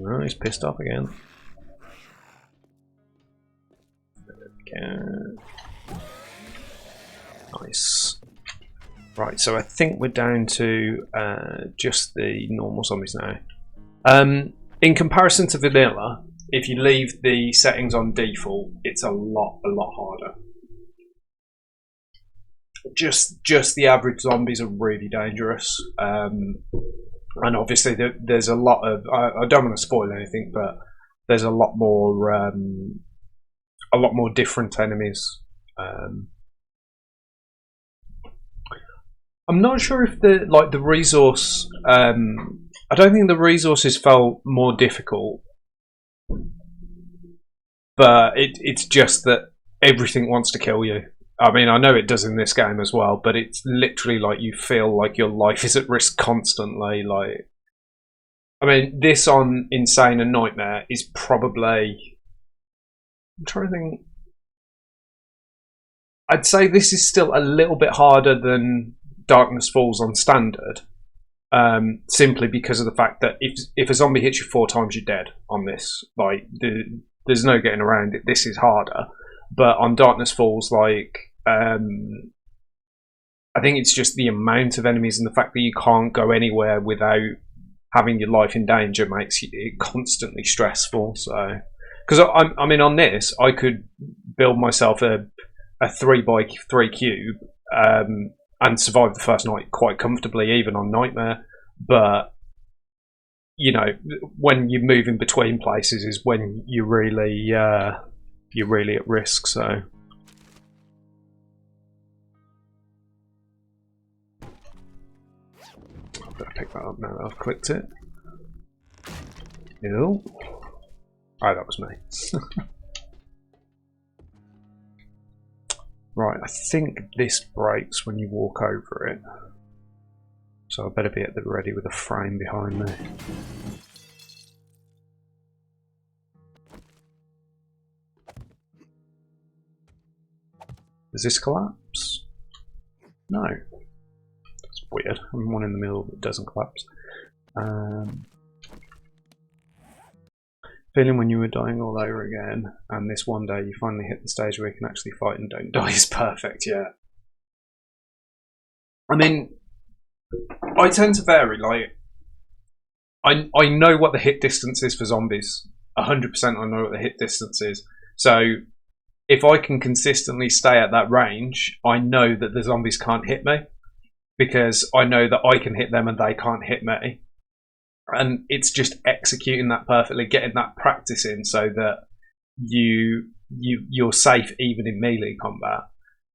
Oh, he's pissed off again. Okay. Nice. Right, so I think we're down to just the normal zombies now. In comparison to vanilla, if you leave the settings on default, it's a lot harder. Just the average zombies are really dangerous. And obviously there's a lot of... I don't want to spoil anything, but there's a lot more different enemies. I'm not sure if the resource... I don't think the resources felt more difficult, but it's just that everything wants to kill you. I mean, I know it does in this game as well, but it's literally like you feel like your life is at risk constantly. Like, I mean, this on Insane and Nightmare is probably... I'm trying to think... I'd say this is still a little bit harder than Darkness Falls on Standard, simply because of the fact that if a zombie hits you 4 times, you're dead on this. Like, there's no getting around it. This is harder. But on Darkness Falls, like, I think it's just the amount of enemies and the fact that you can't go anywhere without having your life in danger makes it constantly stressful. So, because I mean, on this, I could build myself a 3x3 cube and survive the first night quite comfortably, even on Nightmare. But you know, when you move in between places is when you're really at risk. So I better pick that up now that I've clicked it. Ew. Oh, that was me. Right, I think this breaks when you walk over it. So I better be at the ready with a frame behind me. Does this collapse? No. That's weird. and one in the middle that doesn't collapse. Feeling when you were dying all over again, and this one day you finally hit the stage where you can actually fight and don't die is perfect, yeah. I mean, I tend to vary, like, I know what the hit distance is for zombies. 100% I know what the hit distance is. So, if I can consistently stay at that range, I know that the zombies can't hit me. Because I know that I can hit them and they can't hit me. And it's just executing that perfectly, getting that practice in so that you're safe even in melee combat.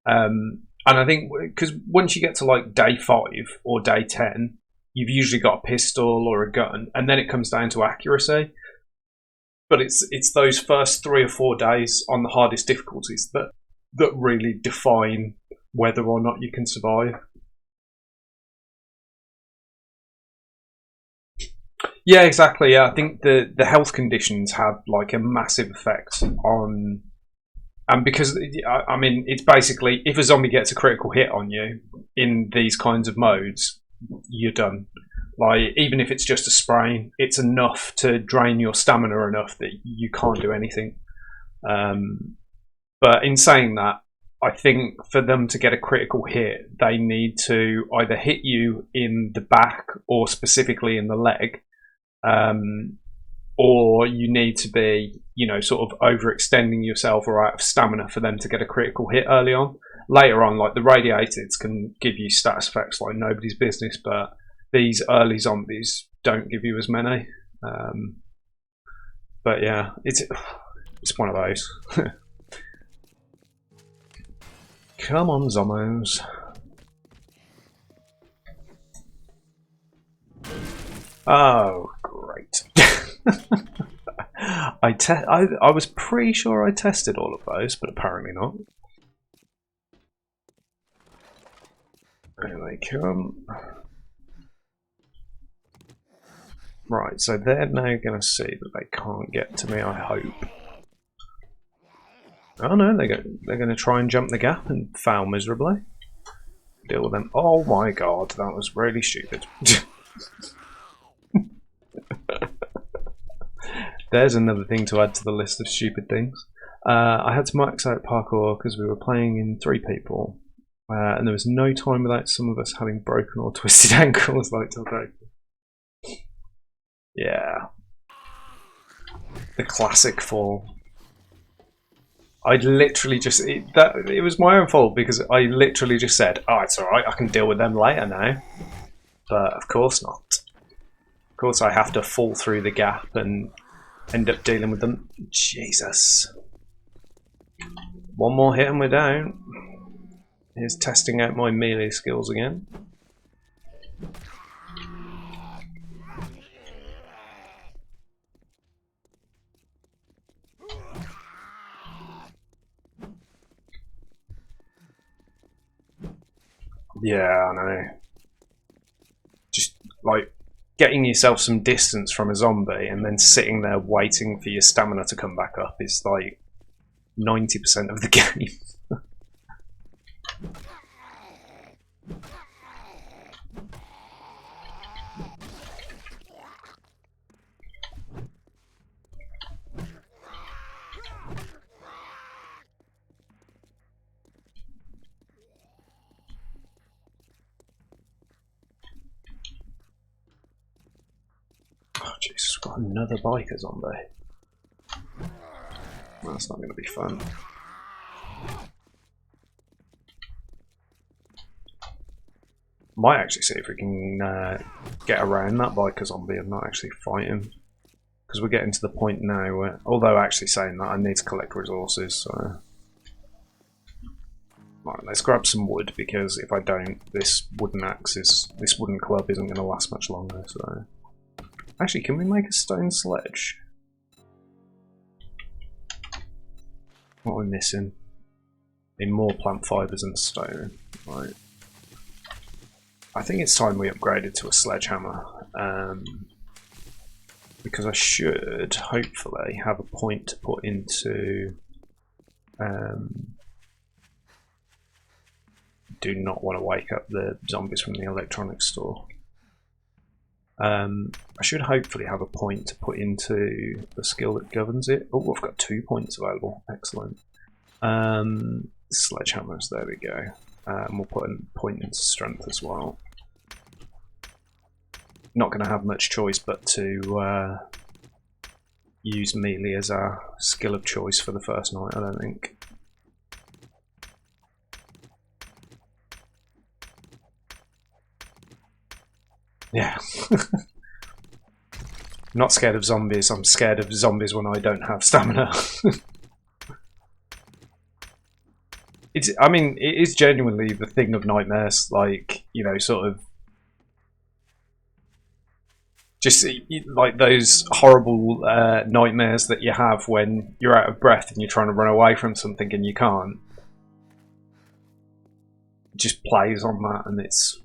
And I think because once you get to like day 5 or day 10, you've usually got a pistol or a gun, and then it comes down to accuracy. But it's those first 3 or 4 days on the hardest difficulties that really define whether or not you can survive. Yeah, exactly. Yeah, I think the health conditions have like a massive effect on, and because I mean, it's basically if a zombie gets a critical hit on you in these kinds of modes, you're done. Like even if it's just a sprain, it's enough to drain your stamina enough that you can't do anything. But in saying that, I think for them to get a critical hit, they need to either hit you in the back or specifically in the leg. Or you need to be, sort of overextending yourself or out of stamina for them to get a critical hit early on. Later on, like the radiateds can give you status effects like nobody's business, but these early zombies don't give you as many. But yeah, it's one of those. Come on, zombies. Oh, great. I was pretty sure I tested all of those, but apparently not. There they come. Right, so they're now going to see that they can't get to me, I hope. Oh no, they're going to try and jump the gap and fail miserably. Deal with them. Oh my god, that was really stupid. There's another thing to add to the list of stupid things. I had to max out parkour because we were playing in 3 people, and there was no time without some of us having broken or twisted ankles like today. Yeah. The classic fall. I literally just... It was my own fault because I literally just said, oh, it's alright, I can deal with them later now. But of course not. Of course I have to fall through the gap and end up dealing with them. Jesus. One more hit and we're down. Here's testing out my melee skills again. Yeah, I know. Just like getting yourself some distance from a zombie and then sitting there waiting for your stamina to come back up is like 90% of the game. Oh Jesus, we've got another biker zombie. That's not going to be fun. Might actually see if we can get around that biker zombie and not actually fight him. Because we're getting to the point now where, although actually saying that, I need to collect resources, so... Right, let's grab some wood, because if I don't, this wooden club isn't going to last much longer, so... Actually, can we make a stone sledge? What are we missing? Need more plant fibres and stone. Right. I think it's time we upgraded to a sledgehammer. Because I should, hopefully, have a point to put into do not want to wake up the zombies from the electronics store. I should hopefully have a point to put into the skill that governs it. Oh, I've got 2 points available. Excellent. Sledgehammers, there we go. And we'll put a point into strength as well. Not going to have much choice but to use melee as our skill of choice for the first night, I don't think. Yeah. Not scared of zombies, I'm scared of zombies when I don't have stamina. I mean, it is genuinely the thing of nightmares, like, you know, sort of just like those horrible nightmares that you have when you're out of breath and you're trying to run away from something and you can't. It just plays on that and it's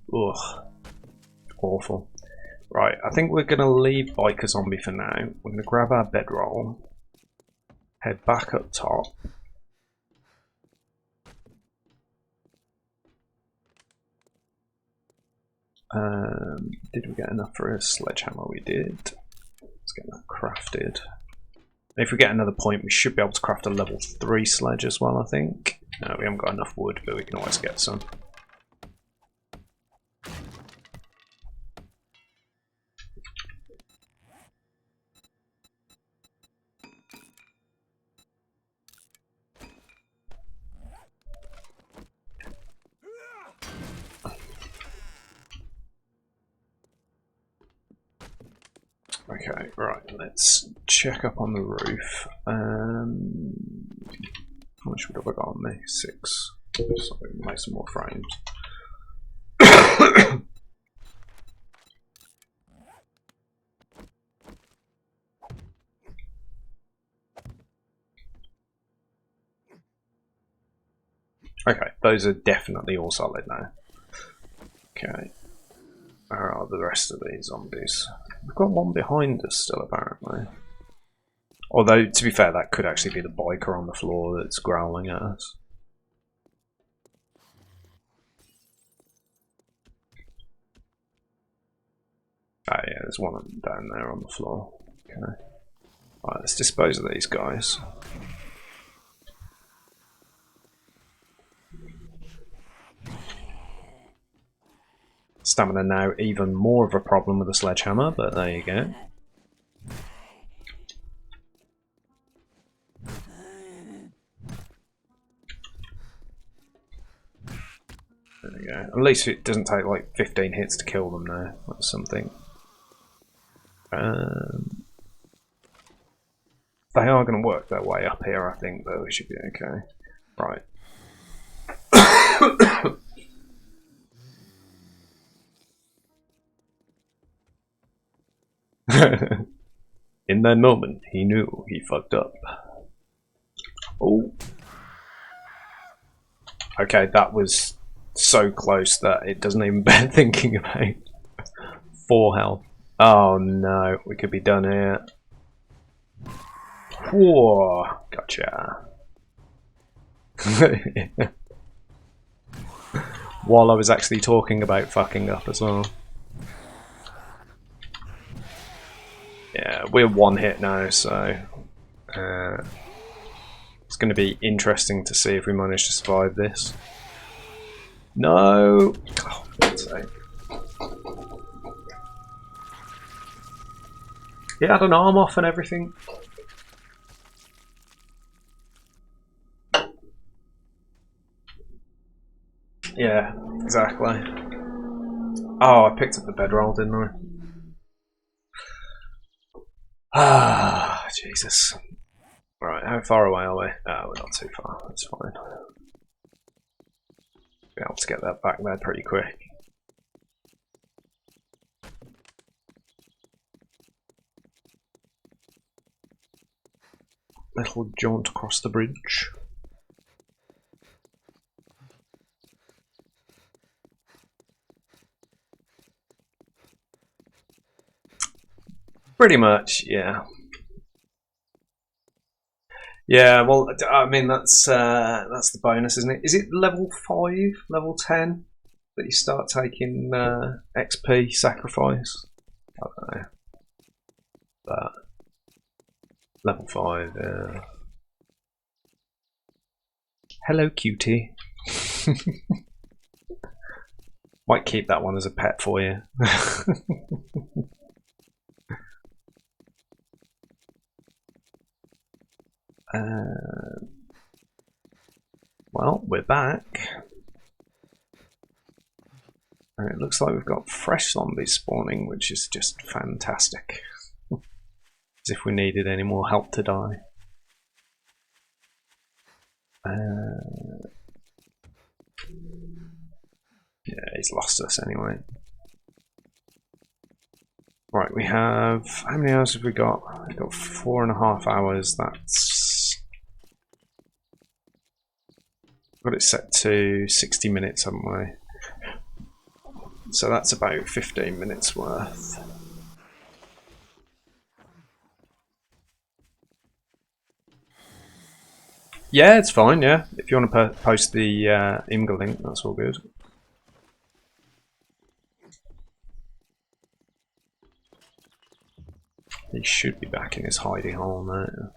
awful. Right, I think we're going to leave Biker Zombie for now. We're going to grab our bedroll, head back up top. Did we get enough for a sledgehammer? We did. Let's get that crafted. If we get another point, we should be able to craft a level 3 sledge as well, I think. No, we haven't got enough wood, but we can always get some. Okay, right, let's check up on the roof. How much would have I got on me? 6. So make some more frames. Okay, those are definitely all solid now. Okay. Where are the rest of these zombies? We've got one behind us still, apparently. Although, to be fair, that could actually be the biker on the floor that's growling at us. Ah, yeah, there's one of them down there on the floor. Okay. Right, let's dispose of these guys. Stamina now even more of a problem with the sledgehammer, but there you go. There we go. At least it doesn't take like 15 hits to kill them now. That's something. They are going to work their way up here, I think, but we should be okay. Right. In that moment, he knew he fucked up. Oh. Okay, that was so close that it doesn't even bear thinking about. 4 health. Oh no, we could be done here. Whoa, gotcha. While I was actually talking about fucking up as well. Yeah, we're 1 hit now, so it's going to be interesting to see if we manage to survive this. No! Oh, God's sake. It had an arm off and everything. Yeah, exactly. Oh, I picked up the bedroll, didn't I? Ah, Jesus. Right, how far away are we? Oh, we're not too far, that's fine. Be able to get that back there pretty quick. Little jaunt across the bridge. Pretty much, yeah. Yeah, well, I mean that's the bonus, isn't it? Is it level 5, level 10 that you start taking XP sacrifice? I don't know, but level 5. Hello, cutie. Might keep that one as a pet for you. Well, we're back. And it looks like we've got fresh zombies spawning, which is just fantastic. As if we needed any more help to die. Yeah, he's lost us anyway. Right, we have... How many hours have we got? We've got 4.5 hours. That's... Got it set to 60 minutes, haven't we? So that's about 15 minutes worth. Yeah, it's fine, yeah. If you want to post the IMGA link, that's all good. He should be back in his hidey hole now.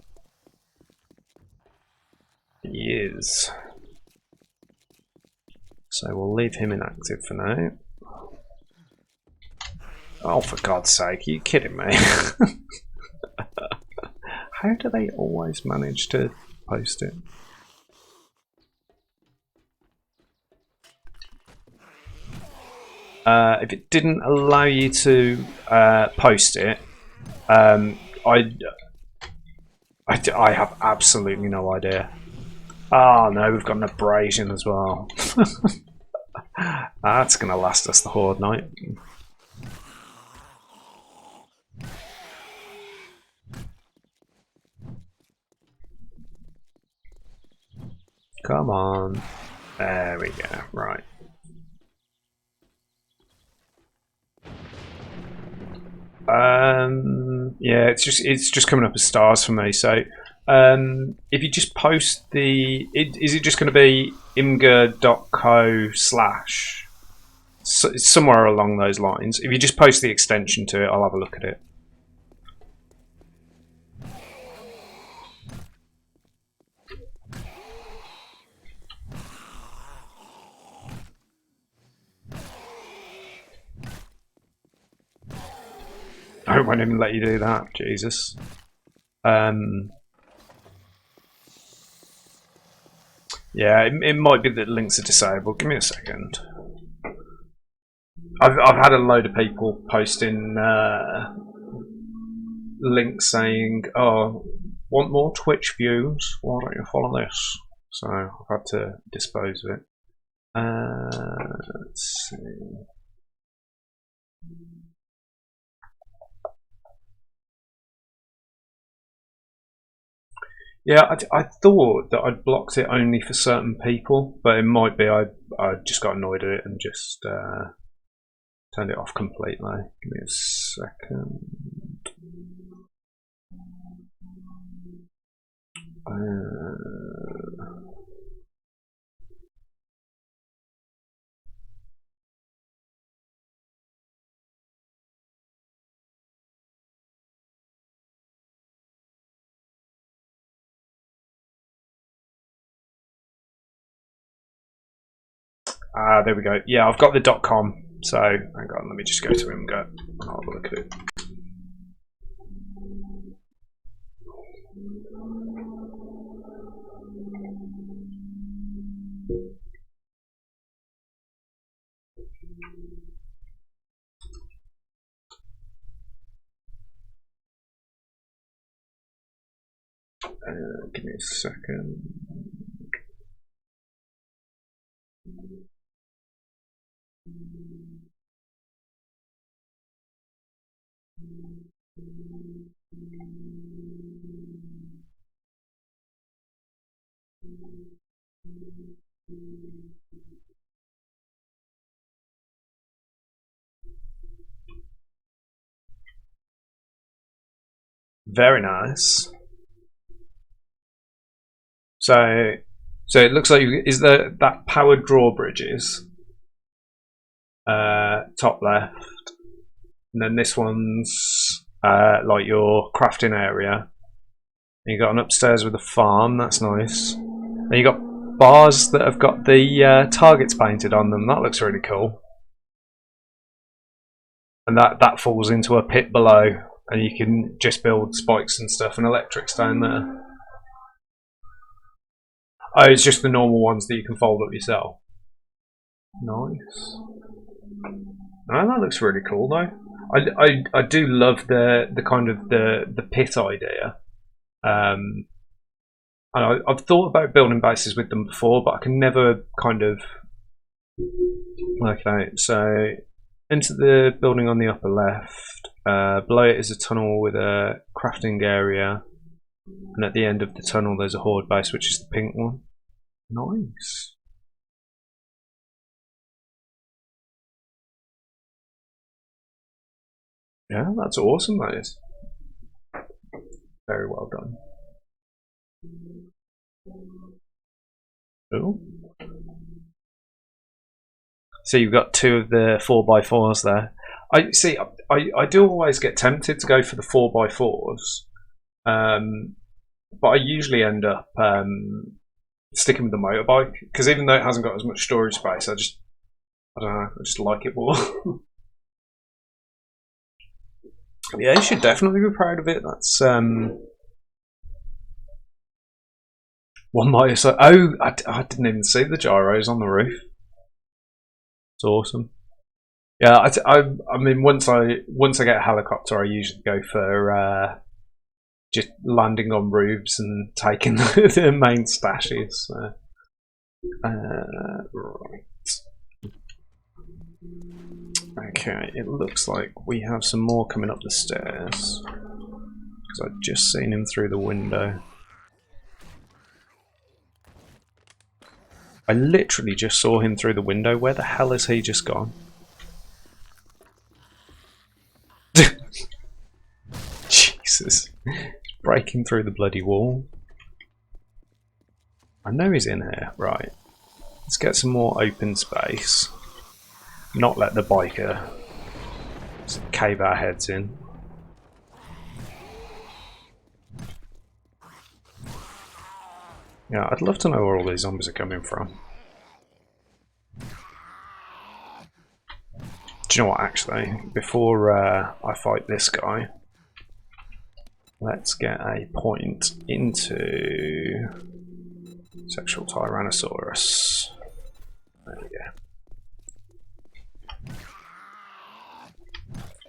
He is. So we'll leave him inactive for now. Oh, for God's sake, are you kidding me? How do they always manage to post it? If it didn't allow you to post it, I have absolutely no idea. Oh no, we've got an abrasion as well. That's going to last us the horde night. Come on. There we go. Right. Yeah, it's just coming up as stars for me. So, if you just post the, is it just going to be imgur.co/ somewhere along those lines? If you just post the extension to it, I'll have a look at it. I won't even let you do that, Jesus. Yeah, it might be that links are disabled. Give me a second. I've had a load of people posting links saying, "Oh, want more Twitch views? Why don't you follow this?" So I've had to dispose of it. Let's see. Yeah, I thought that I'd blocked it only for certain people, but it might be I just got annoyed at it and just turned it off completely. Give me a second. There we go. Yeah, I've got the .com. So hang on, let me just go to him and go. I'll have a look at it. Give me a second. Very nice. So it looks like is that powered drawbridges top left, and then this one's like your crafting area. And you got an upstairs with a farm. That's nice. Then you got bars that have got the targets painted on them. That looks really cool. And that falls into a pit below, and you can just build spikes and stuff and electrics down there. Oh, it's just the normal ones that you can fold up yourself. Nice. Oh, that looks really cool though. I do love the kind of the pit idea. And I've thought about building bases with them before, but I can never kind of work it out. So into the building on the upper left. Below it is a tunnel with a crafting area, and at the end of the tunnel there's a horde base, which is the pink one. Nice. Yeah, that's awesome, that is. Very well done. Cool. So you've got two of the 4x4s there. I see. I do always get tempted to go for the 4x4s, but I usually end up sticking with the motorbike because even though it hasn't got as much storage space, I don't know. I just like it more. Yeah, you should definitely be proud of it. That's one might say. Oh, I didn't even see the gyros on the roof. It's awesome. Yeah, I mean, once I get a helicopter, I usually go for just landing on roofs and taking the main stashes. So. Right. Okay, it looks like we have some more coming up the stairs because I've just seen him through the window. I literally just saw him through the window. Where the hell has he just gone? Jesus. Breaking through the bloody wall. I know he's in here. Right. Let's get some more open space. Not let the biker cave our heads in. Yeah, I'd love to know where all these zombies are coming from. Do you know what, actually? Before I fight this guy, let's get a point into Sexual Tyrannosaurus. There we go.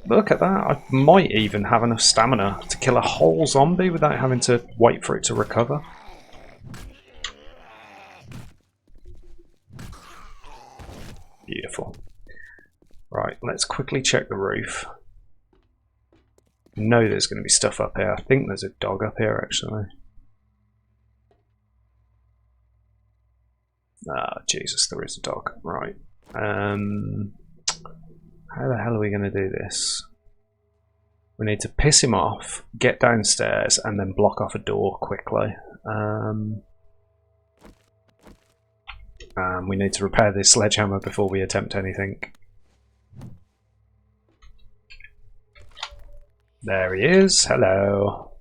Look at that, I might even have enough stamina to kill a whole zombie without having to wait for it to recover. Beautiful. Right, let's quickly check the roof. I know there's going to be stuff up here. I think there's a dog up here actually. Ah, Jesus, there is a dog. Right. How the hell are we going to do this? We need to piss him off, get downstairs, and then block off a door quickly. We need to repair this sledgehammer before we attempt anything. There he is. Hello.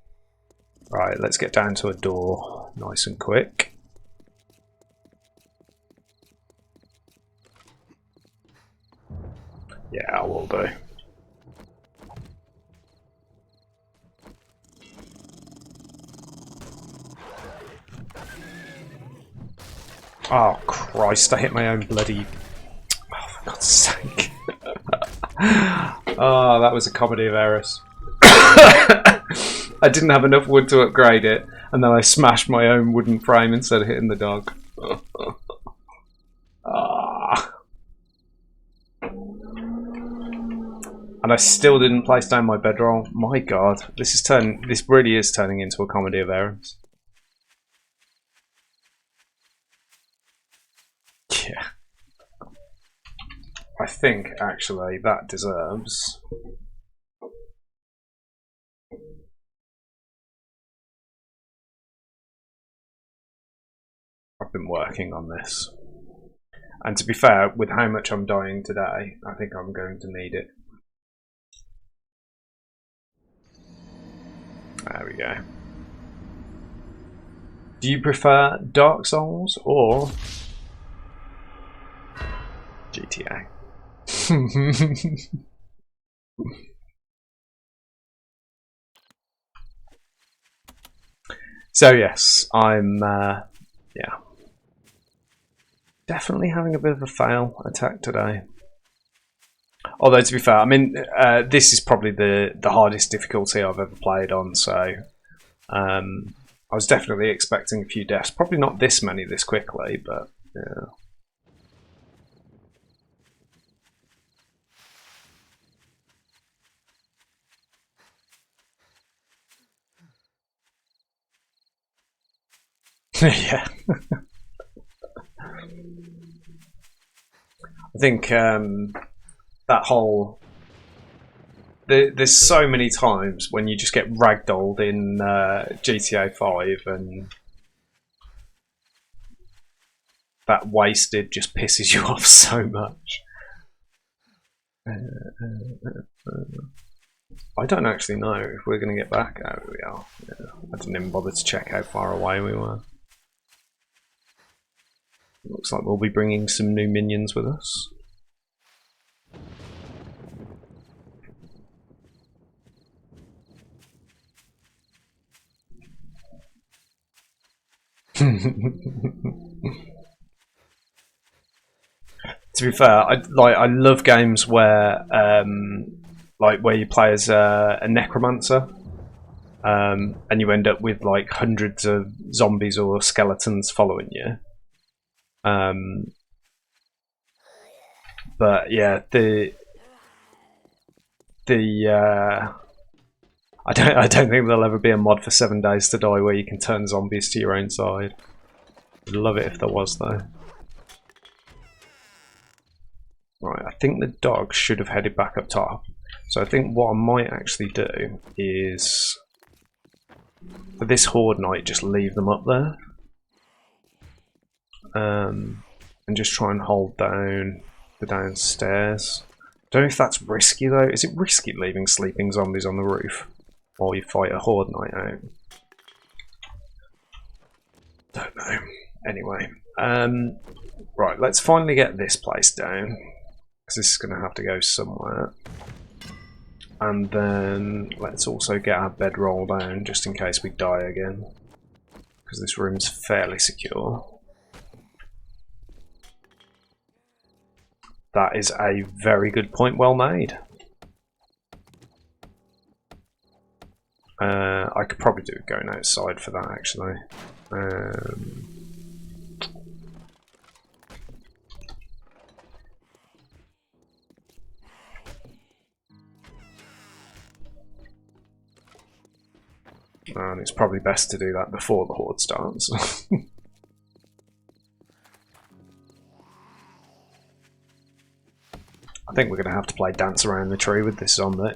Right, let's get down to a door nice and quick. Yeah, I will do. Oh Christ, I hit my own bloody... Oh, for God's sake. Oh, that was a comedy of errors. I didn't have enough wood to upgrade it, and then I smashed my own wooden frame instead of hitting the dog. Ah. And I still didn't place down my bedroll. My God, this really is turning into a comedy of errors. Yeah. I think actually that deserves I've been working on this. And to be fair, with how much I'm dying today, I think I'm going to need it. There we go. Do you prefer Dark Souls or GTA? So yes, I'm yeah, definitely having a bit of a fail attack today. Although to be fair, I mean this is probably the hardest difficulty I've ever played on, so I was definitely expecting a few deaths. Probably not this many this quickly, but yeah. Yeah. I think that whole... There's so many times when you just get ragdolled in GTA 5 and that wasted just pisses you off so much. I don't actually know if we're going to get back. Oh, we are. Yeah. I didn't even bother to check how far away we were. Looks like we'll be bringing some new minions with us. To be fair, I love games where where you play as a necromancer, and you end up with like hundreds of zombies or skeletons following you. But yeah, I don't think there'll ever be a mod for 7 Days to Die where you can turn zombies to your own side. I'd love it if there was though. Right, I think the dogs should have headed back up top. So I think what I might actually do is, for this Horde night, just leave them up there. And just try and hold down the downstairs. Don't know if that's risky though. Is it risky leaving sleeping zombies on the roof while you fight a Horde night out? Don't know. Anyway, right, let's finally get this place down, because this is going to have to go somewhere. And then let's also get our bedroll down just in case we die again, because this room's fairly secure. That is a very good point, well made. I could probably do going outside for that actually. And it's probably best to do that before the Horde starts. I think we're going to have to play dance around the tree with this zombie.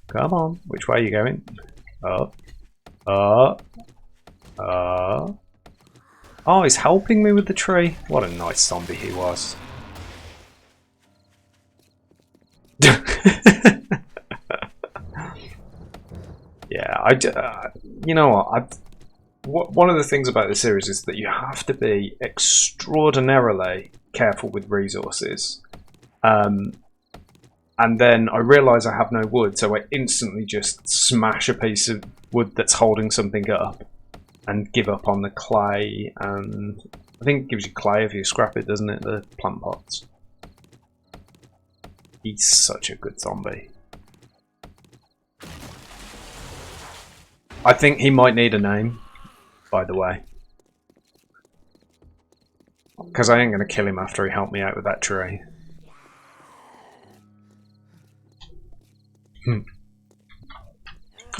Come on, which way are you going? Up. Oh, he's helping me with the tree. What a nice zombie he was. Yeah, you know what? One of the things about the series is that you have to be extraordinarily careful with resources. And then I realise I have no wood, so I instantly just smash a piece of wood that's holding something up and give up on the clay. And I think it gives you clay if you scrap it, doesn't it? The plant pots. He's such a good zombie. I think he might need a name, by the way. Because I ain't going to kill him after he helped me out with that tree.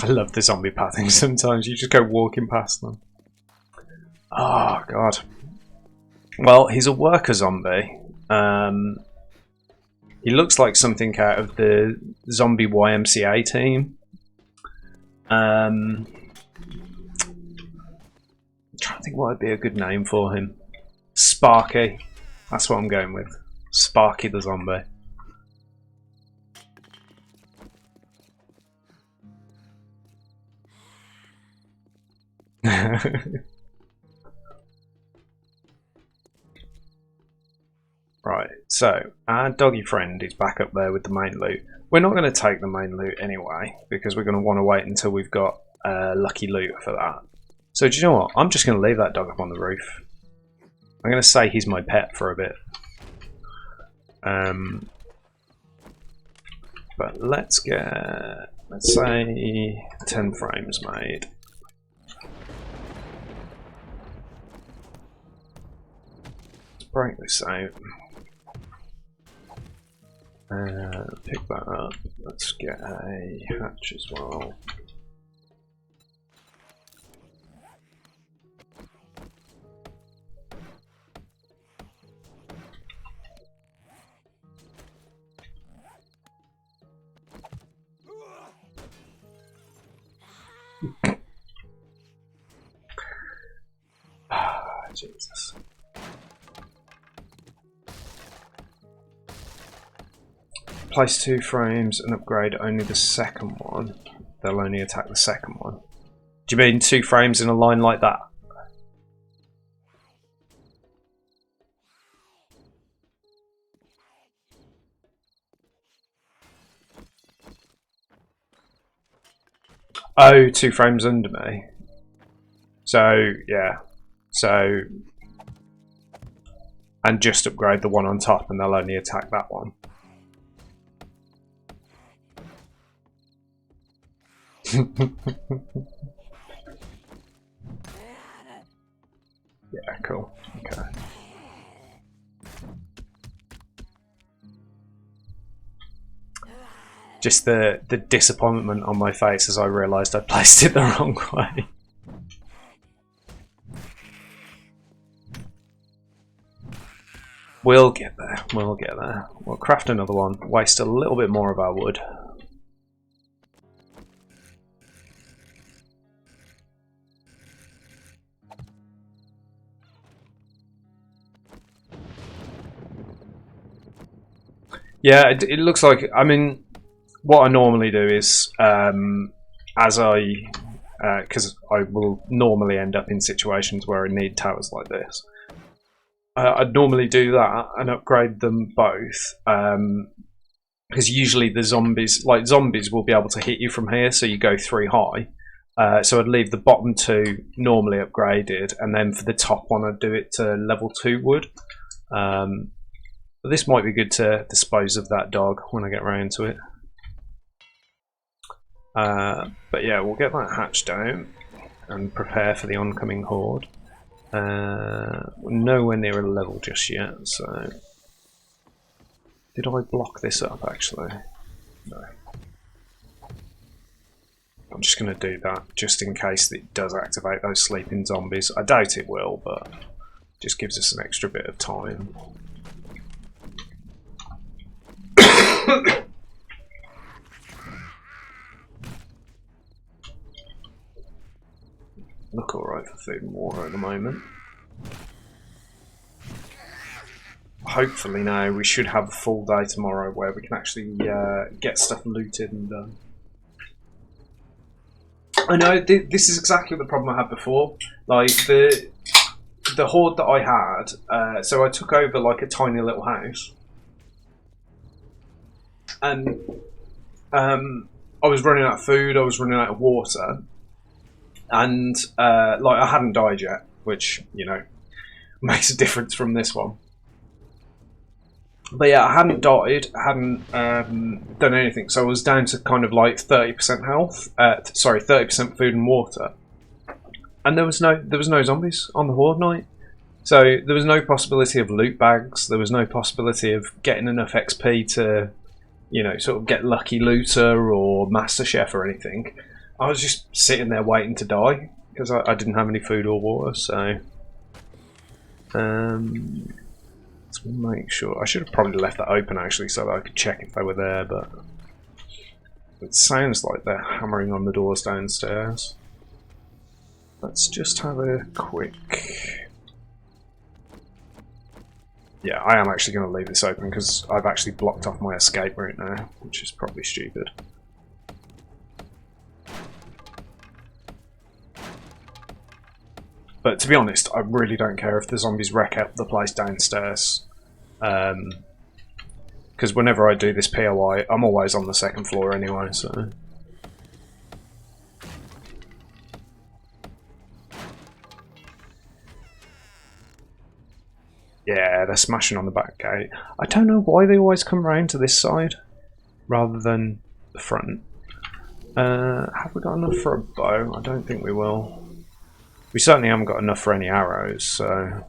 I love the zombie pathing sometimes. You just go walking past them. Oh, God. Well, he's a worker zombie. He looks like something out of the zombie YMCA team. trying to think what would be a good name for him. Sparky. That's what I'm going with. Sparky the zombie. Right, so our doggy friend is back up there with the main loot. We're not going to take the main loot anyway, because we're going to want to wait until we've got lucky loot for that. So do you know what? I'm just going to leave that dog up on the roof. I'm going to say he's my pet for a bit. But let's say 10 frames made. Let's break this out. Pick that up. Let's get a hatch as well. Jesus. Place 2 frames and upgrade only the second one. They'll only attack the second one. Do you mean 2 frames in a line like that? Oh, 2 frames under me. So, yeah. So, and just upgrade the one on top and they'll only attack that one. Yeah, cool. Okay. Just the disappointment on my face as I realised I placed it the wrong way. We'll get there. We'll get there. We'll craft another one. Waste a little bit more of our wood. Yeah, it looks like. I mean, what I normally do is, because I will normally end up in situations where I need towers like this. I'd normally do that and upgrade them both, because usually the zombies will be able to hit you from here, so you go 3 high. So I'd leave the bottom 2 normally upgraded, and then for the top one I'd do it to level 2 wood. But this might be good to dispose of that dog when I get round to it. But yeah, we'll get that hatch down and prepare for the oncoming horde. We're nowhere near a level just yet, so... Did I block this up, actually? No. I'm just going to do that, just in case it does activate those sleeping zombies. I doubt it will, but just gives us an extra bit of time. Look alright for food and water at the moment. Hopefully now we should have a full day tomorrow where we can actually get stuff looted and done. I know this is exactly the problem I had before. Like the horde that I had, so I took over like a tiny little house. And I was running out of food, I was running out of water. And like I hadn't died yet, which, you know, makes a difference from this one. But yeah, I hadn't died, I hadn't done anything, so I was down to kind of like 30% health. Sorry, 30% food and water. And there was no zombies on the horde night. So there was no possibility of loot bags, there was no possibility of getting enough XP to, you know, sort of get Lucky Looter or Master Chef or anything. I was just sitting there waiting to die because I didn't have any food or water. So let's make sure. I should have probably left that open actually so that I could check if they were there, but it sounds like they're hammering on the doors downstairs. Let's just have a quick... Yeah, I am actually going to leave this open because I've actually blocked off my escape route now, which is probably stupid. But to be honest, I really don't care if the zombies wreck up the place downstairs. Because whenever I do this POI, I'm always on the second floor anyway, so... Yeah, they're smashing on the back gate. I don't know why they always come round to this side rather than the front. Have we got enough for a bow? I don't think we will. We certainly haven't got enough for any arrows, so...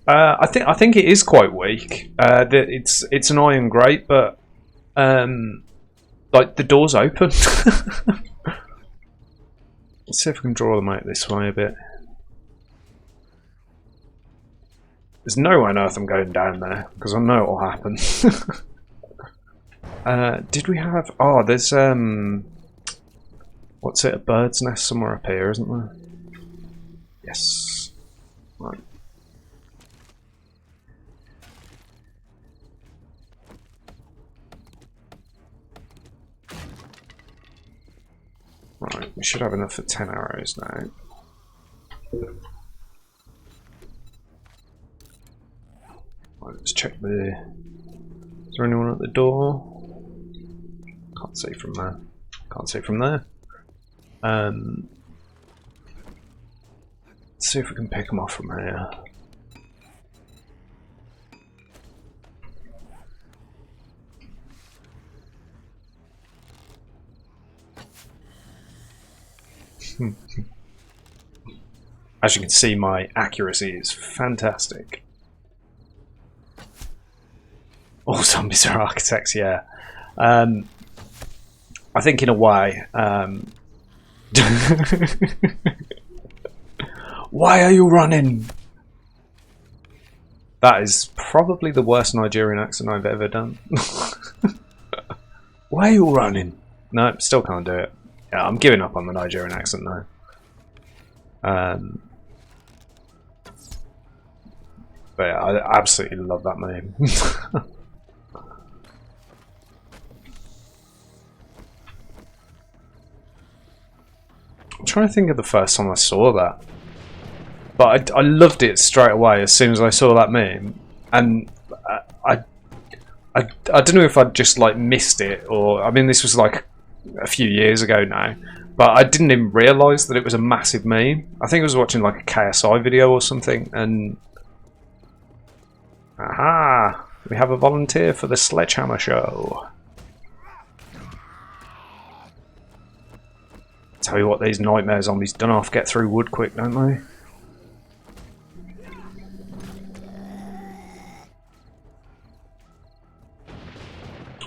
I think it is quite weak. It's an iron grate, but like the door's open. Let's see if we can draw them out this way a bit. There's no way on earth I'm going down there because I know what will happen. Did we have? Oh, there's what's it? A bird's nest somewhere up here, isn't there? Yes. Right. Right, we should have enough for 10 arrows now. Right, let's check the... Is there anyone at the door? Can't see from there. Can't see from there. Let's see if we can pick them off from here. As you can see, my accuracy is fantastic. All zombies are architects, yeah. I think in a way... Why are you running? That is probably the worst Nigerian accent I've ever done. Why are you running? No, still can't do it. Yeah, I'm giving up on the Nigerian accent now. But yeah, I absolutely love that meme. I'm trying to think of the first time I saw that. But I loved it straight away as soon as I saw that meme. And I don't know if I'd just like missed it or... I mean, this was like a few years ago now. But I didn't even realise that it was a massive meme. I think I was watching like a KSI video or something and... Aha! We have a volunteer for the sledgehammer show. Tell you what, these nightmare zombies don't half get through wood quick, don't they?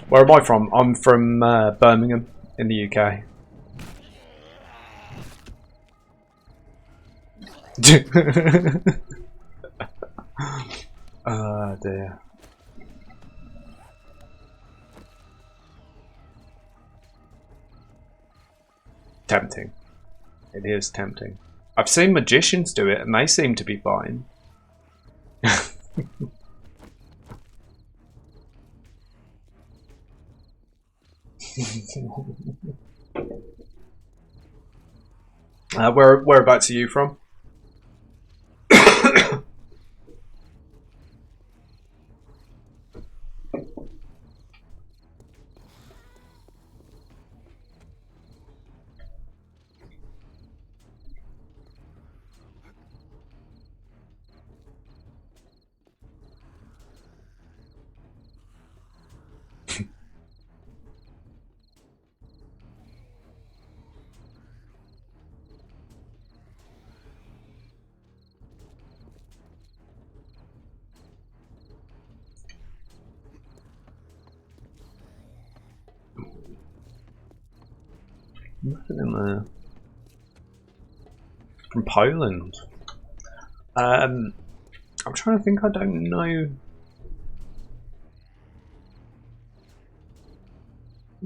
Where am I from? I'm from Birmingham in the UK. Oh dear. Tempting. It is tempting. I've seen magicians do it and they seem to be fine. Whereabouts are you from? Nothing in there. From Poland. I'm trying to think. I don't know.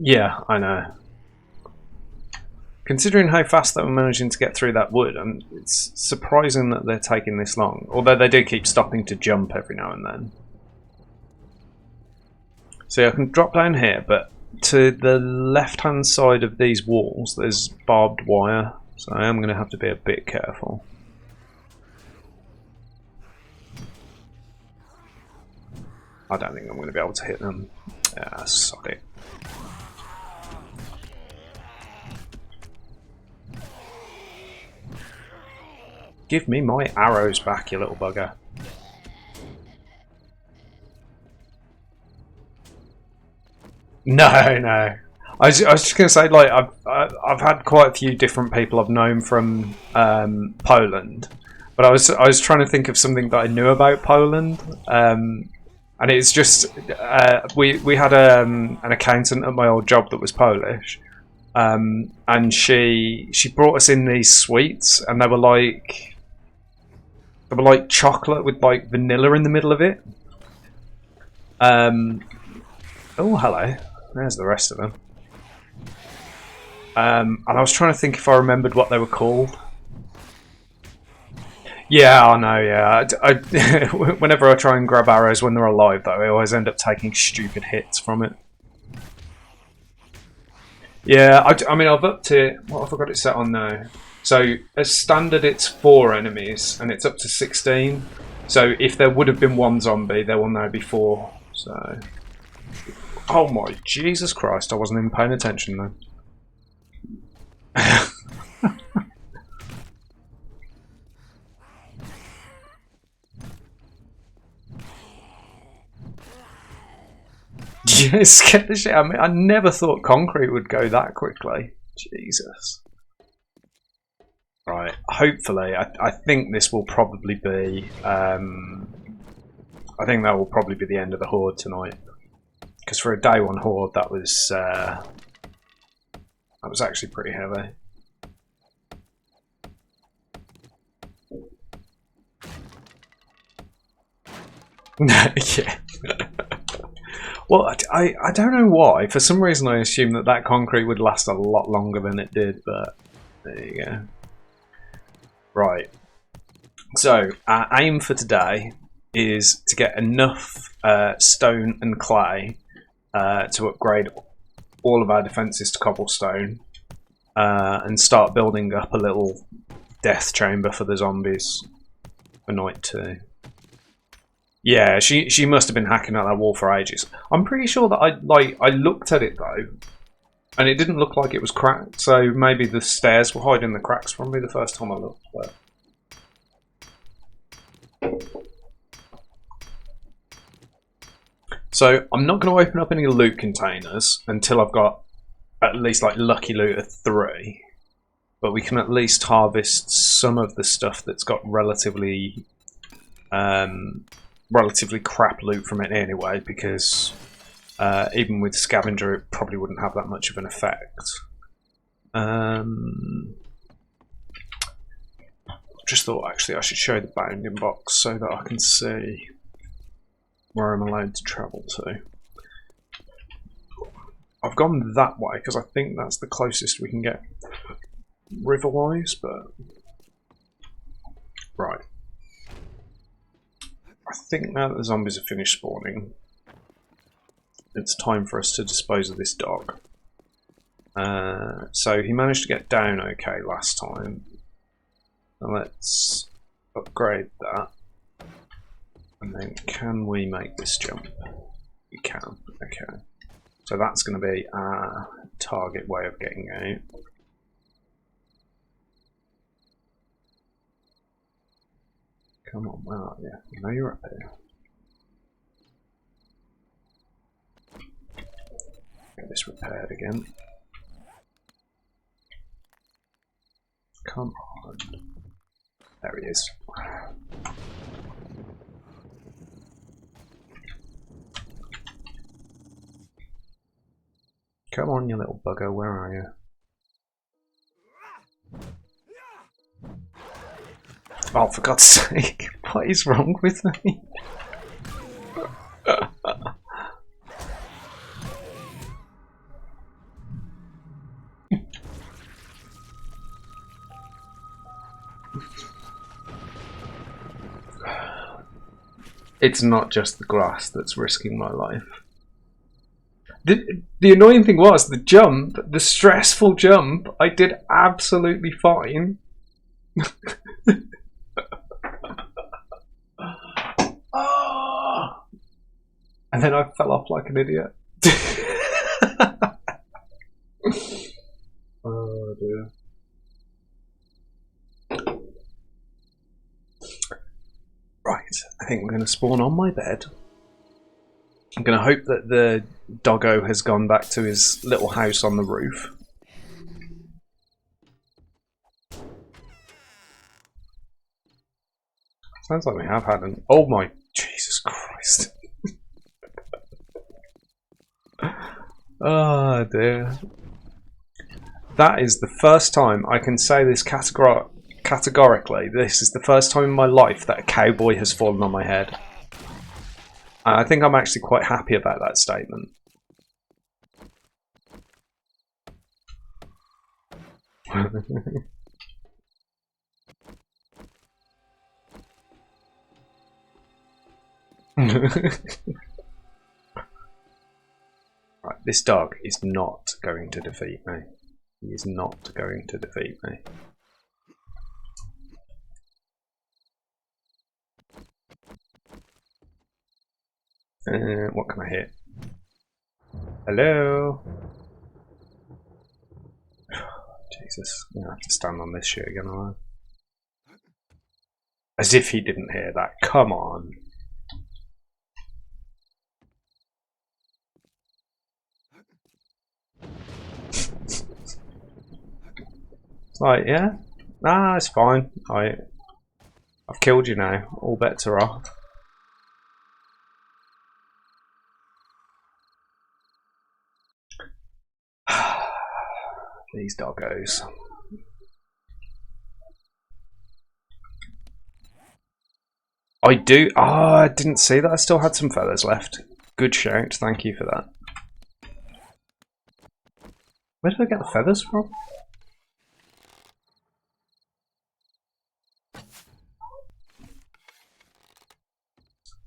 Yeah, I know. Considering how fast they were managing to get through that wood, it's surprising that they're taking this long. Although they do keep stopping to jump every now and then. See, I can drop down here, but to the left-hand side of these walls, there's barbed wire. So I am going to have to be a bit careful. I don't think I'm going to be able to hit them. Yeah, sorry. Give me my arrows back, you little bugger. No, no. I was just going to say, like, I've had quite a few different people I've known from Poland, but I was trying to think of something that I knew about Poland, and it's just we had an accountant at my old job that was Polish, and she brought us in these sweets, and they were like chocolate with like vanilla in the middle of it. Oh, hello. There's the rest of them. And I was trying to think if I remembered what they were called. Yeah, I know, yeah. Whenever I try and grab arrows when they're alive, though, I always end up taking stupid hits from it. Yeah, I mean, I've upped it. What have I got it set on now? So, as standard, it's 4 enemies, and it's up to 16. So, if there would have been 1 zombie, there will now be 4. So... Oh my Jesus Christ, I wasn't even paying attention then. You scared the shit out of me. I never thought concrete would go that quickly. Jesus. Right, hopefully, I think this will probably be... I think that will probably be the end of the horde tonight. Because for a day 1 horde, that was actually pretty heavy. Yeah. Well, I don't know why. For some reason, I assumed that concrete would last a lot longer than it did, but there you go. Right. So, our aim for today is to get enough stone and clay to upgrade all of our defences to cobblestone and start building up a little death chamber for the zombies for night 2. Yeah, she must have been hacking at that wall for ages. I'm pretty sure that I looked at it though, and it didn't look like it was cracked. So maybe the stairs were hiding the cracks from me the first time I looked. But so I'm not going to open up any loot containers until I've got at least like lucky loot of 3. But we can at least harvest some of the stuff that's got relatively crap loot from it anyway, because even with scavenger it probably wouldn't have that much of an effect. Just thought actually I should show the bounding box so that I can see where I'm allowed to travel to. I've gone that way because I think that's the closest we can get river-wise, but... Right. I think now that the zombies have finished spawning, it's time for us to dispose of this dog. So he managed to get down okay last time. Now let's upgrade that. And then can we make this jump? We can, okay. So that's going to be our target way of getting out. Come on, where are you? I know you're up here. Get this repaired again. Come on. There he is. Come on, you little bugger, where are you? Oh, for God's sake, what is wrong with me? It's not just the grass that's risking my life. The annoying thing was the jump, the stressful jump, I did absolutely fine. Oh. And then I fell off like an idiot. Oh dear. Right, I think we're going to spawn on my bed. I'm going to hope that the doggo has gone back to his little house on the roof. Sounds like we have had an... Oh my... Jesus Christ. Oh dear. That is the first time I can say this categorically. This is the first time in my life that a cowboy has fallen on my head. I think I'm actually quite happy about that statement. Right, this dog is not going to defeat me. He is not going to defeat me. What can I hit? Hello? Jesus, I'm gonna have to stand on this shit again, aren't I? As if he didn't hear that. Come on. It's like, yeah? Nah, it's fine. I've killed you now. All bets are off. These doggos. I do. Oh, I didn't see that. I still had some feathers left. Good shout. Thank you for that. Where did I get the feathers from?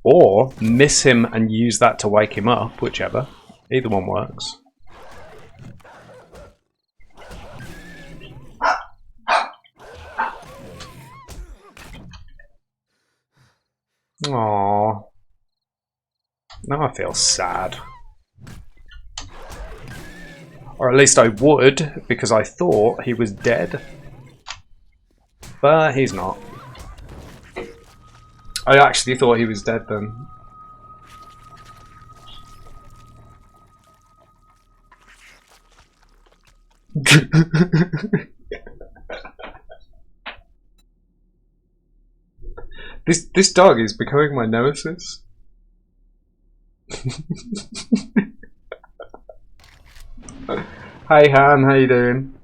Or miss him and use that to wake him up, whichever. Either one works. Aww. Now I feel sad. Or at least I would, because I thought he was dead. But he's not. I actually thought he was dead then. This dog is becoming my nemesis. Hey Han, how you doing?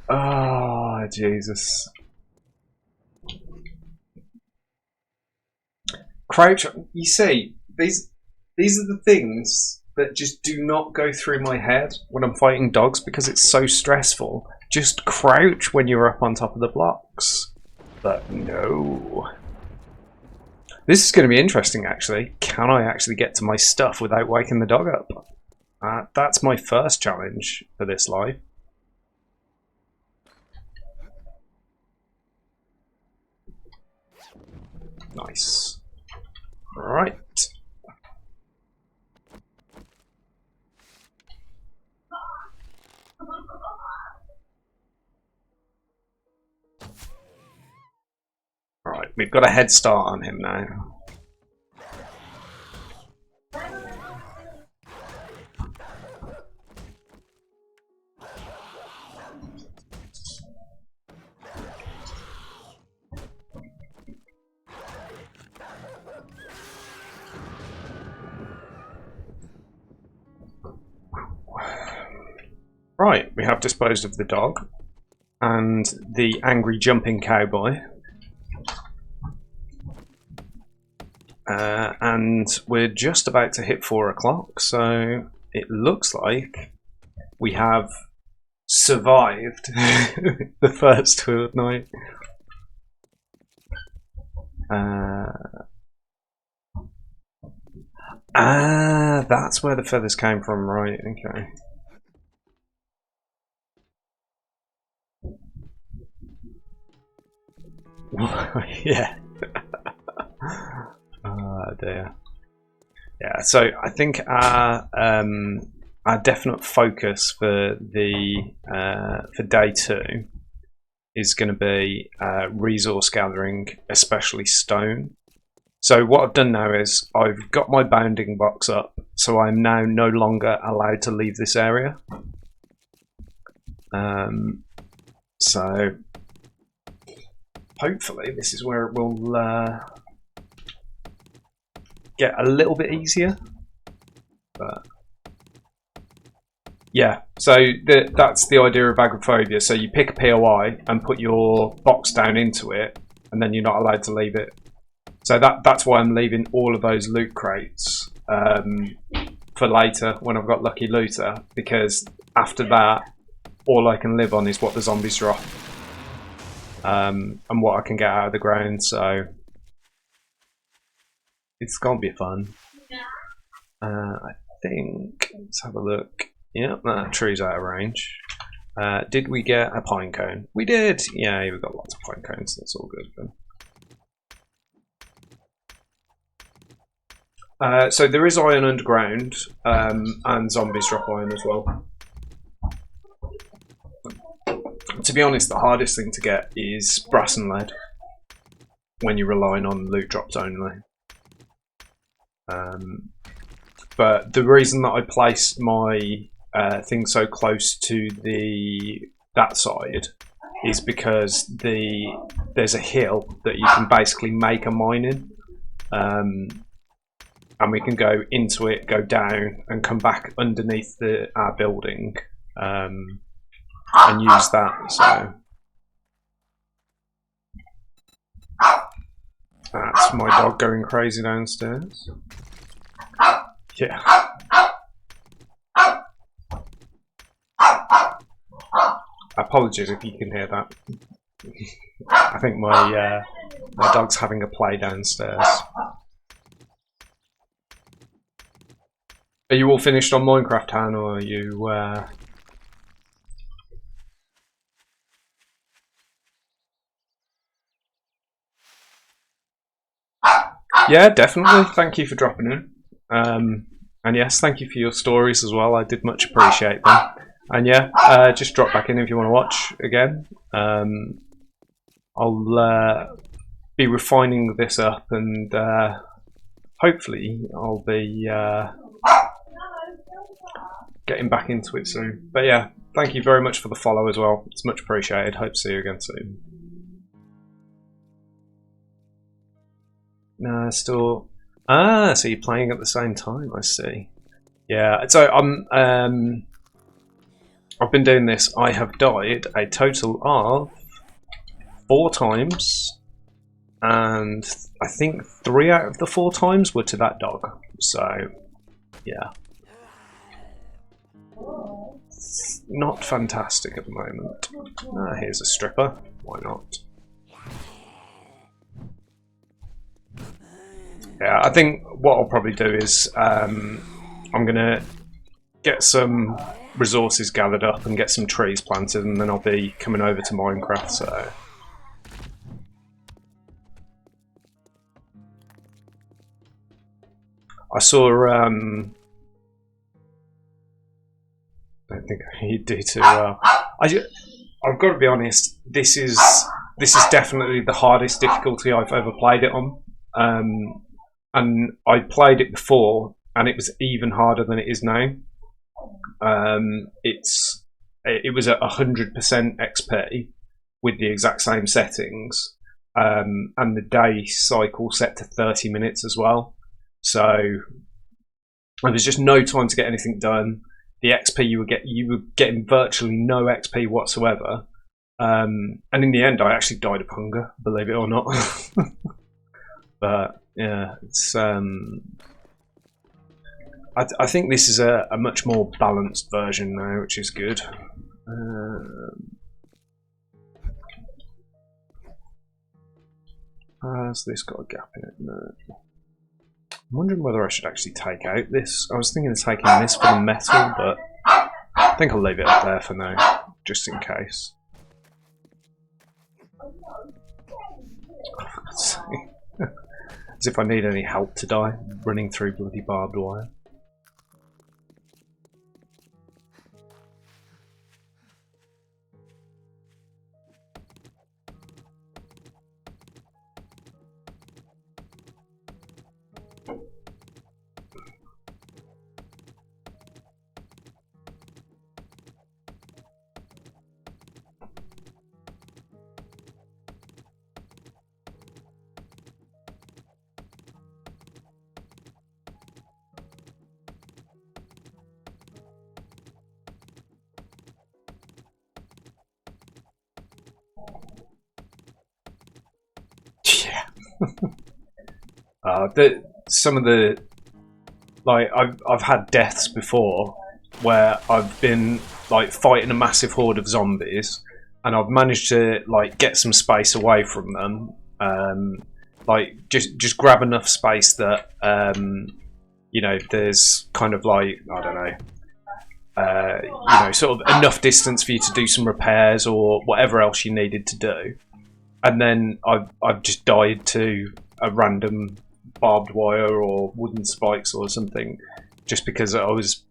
Oh, Jesus. Crouch, you see, these are the things that just do not go through my head when I'm fighting dogs because it's so stressful. Just crouch when you're up on top of the blocks. But no. This is going to be interesting, actually. Can I actually get to my stuff without waking the dog up? That's my first challenge for this life. Nice. Right. Right, we've got a head start on him now. Right, we have disposed of the dog and the angry jumping cowboy. And we're just about to hit 4 o'clock, so it looks like we have survived the first fortnight. Ah, that's where the feathers came from, right? Okay. Yeah. Oh dear. Yeah. So I think our definite focus for the for day 2 is going to be resource gathering, especially stone. So what I've done now is I've got my bounding box up, so I'm now no longer allowed to leave this area. So hopefully this is where it will get a little bit easier. But yeah, so that's the idea of agoraphobia. So you pick a POI and put your box down into it, and then you're not allowed to leave it. So that's why I'm leaving all of those loot crates for later when I've got Lucky Looter, because after that, all I can live on is what the zombies drop and what I can get out of the ground. So it's gonna be fun. I think, let's have a look. Yep, that tree's out of range. Did we get a pine cone? We did! Yeah, we've got lots of pine cones, that's all good then. So there is iron underground, and zombies drop iron as well. To be honest, the hardest thing to get is brass and lead when you're relying on loot drops only. But the reason that I placed my thing so close to that side is because there's a hill that you can basically make a mine in, and we can go into it, go down, and come back underneath our building and use that. So that's my dog going crazy downstairs. Yeah. Apologies if you can hear that. I think my dog's having a play downstairs. Are you all finished on Minecraft, Han, or are you? Yeah, definitely. Thank you for dropping in. And yes, thank you for your stories as well. I did much appreciate them. And yeah, just drop back in if you want to watch again. I'll be refining this up, and hopefully I'll be getting back into it soon. But yeah, thank you very much for the follow as well. It's much appreciated. Hope to see you again soon. No, still. Ah, so you're playing at the same time. I see. Yeah. So I've been doing this. I have died a total of 4 times, and I think 3 out of the 4 times were to that dog. So, yeah. It's not fantastic at the moment. Here's a stripper. Why not? Yeah, I think what I'll probably do is I'm going to get some resources gathered up and get some trees planted, and then I'll be coming over to Minecraft. So I saw I don't think he'd do too well. I've got to be honest, this is definitely the hardest difficulty I've ever played it on, and I played it before and it was even harder than it is now. It was at 100% XP with the exact same settings, and the day cycle set to 30 minutes as well. So there was just no time to get anything done. The XP you were getting virtually no XP whatsoever. And in the end, I actually died of hunger, believe it or not. But yeah, it's I think this is a much more balanced version now, which is good. Has this got a gap in it? No. I'm wondering whether I should actually take out this. I was thinking of taking this for the metal, but I think I'll leave it up there for now, just in case. As if I need any help to die, running through bloody barbed wire. Yeah. Some of the, like, I've had deaths before where I've been like fighting a massive horde of zombies, and I've managed to like get some space away from them, like just grab enough space that you know, there's kind of like, I don't know, you know, sort of enough distance for you to do some repairs or whatever else you needed to do, and then I've just died to a random barbed wire or wooden spikes or something, just because I was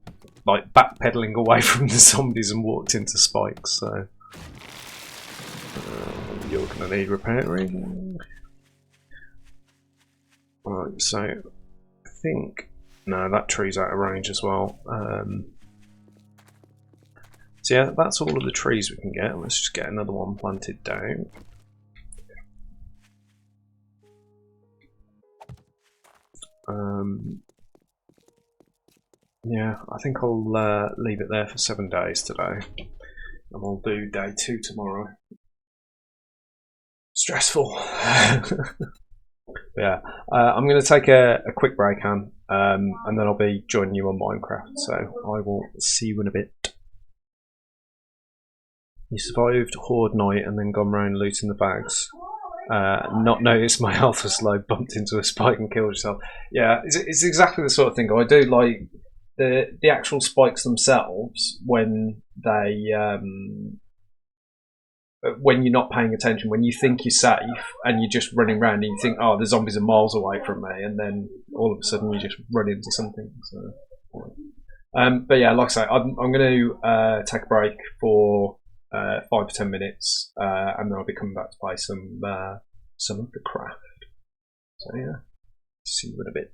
like backpedaling away from the zombies and walked into spikes. So you're gonna need repairing. Right, so I think no, that tree's out of range as well. So yeah, that's all of the trees we can get. Let's just get another one planted down. Yeah, I think I'll leave it there for 7 days today, and we'll do day 2 tomorrow. Stressful. Yeah, I'm going to take a quick break, and then I'll be joining you on Minecraft, so I will see you in a bit. You survived Horde Night and then gone round looting the bags. Not noticed my health was low, bumped into a spike and killed yourself. Yeah, it's exactly the sort of thing I do. Like the actual spikes themselves, when they when you're not paying attention, when you think you're safe and you're just running around and you think, oh, the zombies are miles away from me, and then all of a sudden you just run into something. So, but yeah, like I say, I'm going to take a break for 5 to 10 minutes, and then I'll be coming back to play some of the craft. So yeah, see you in a bit.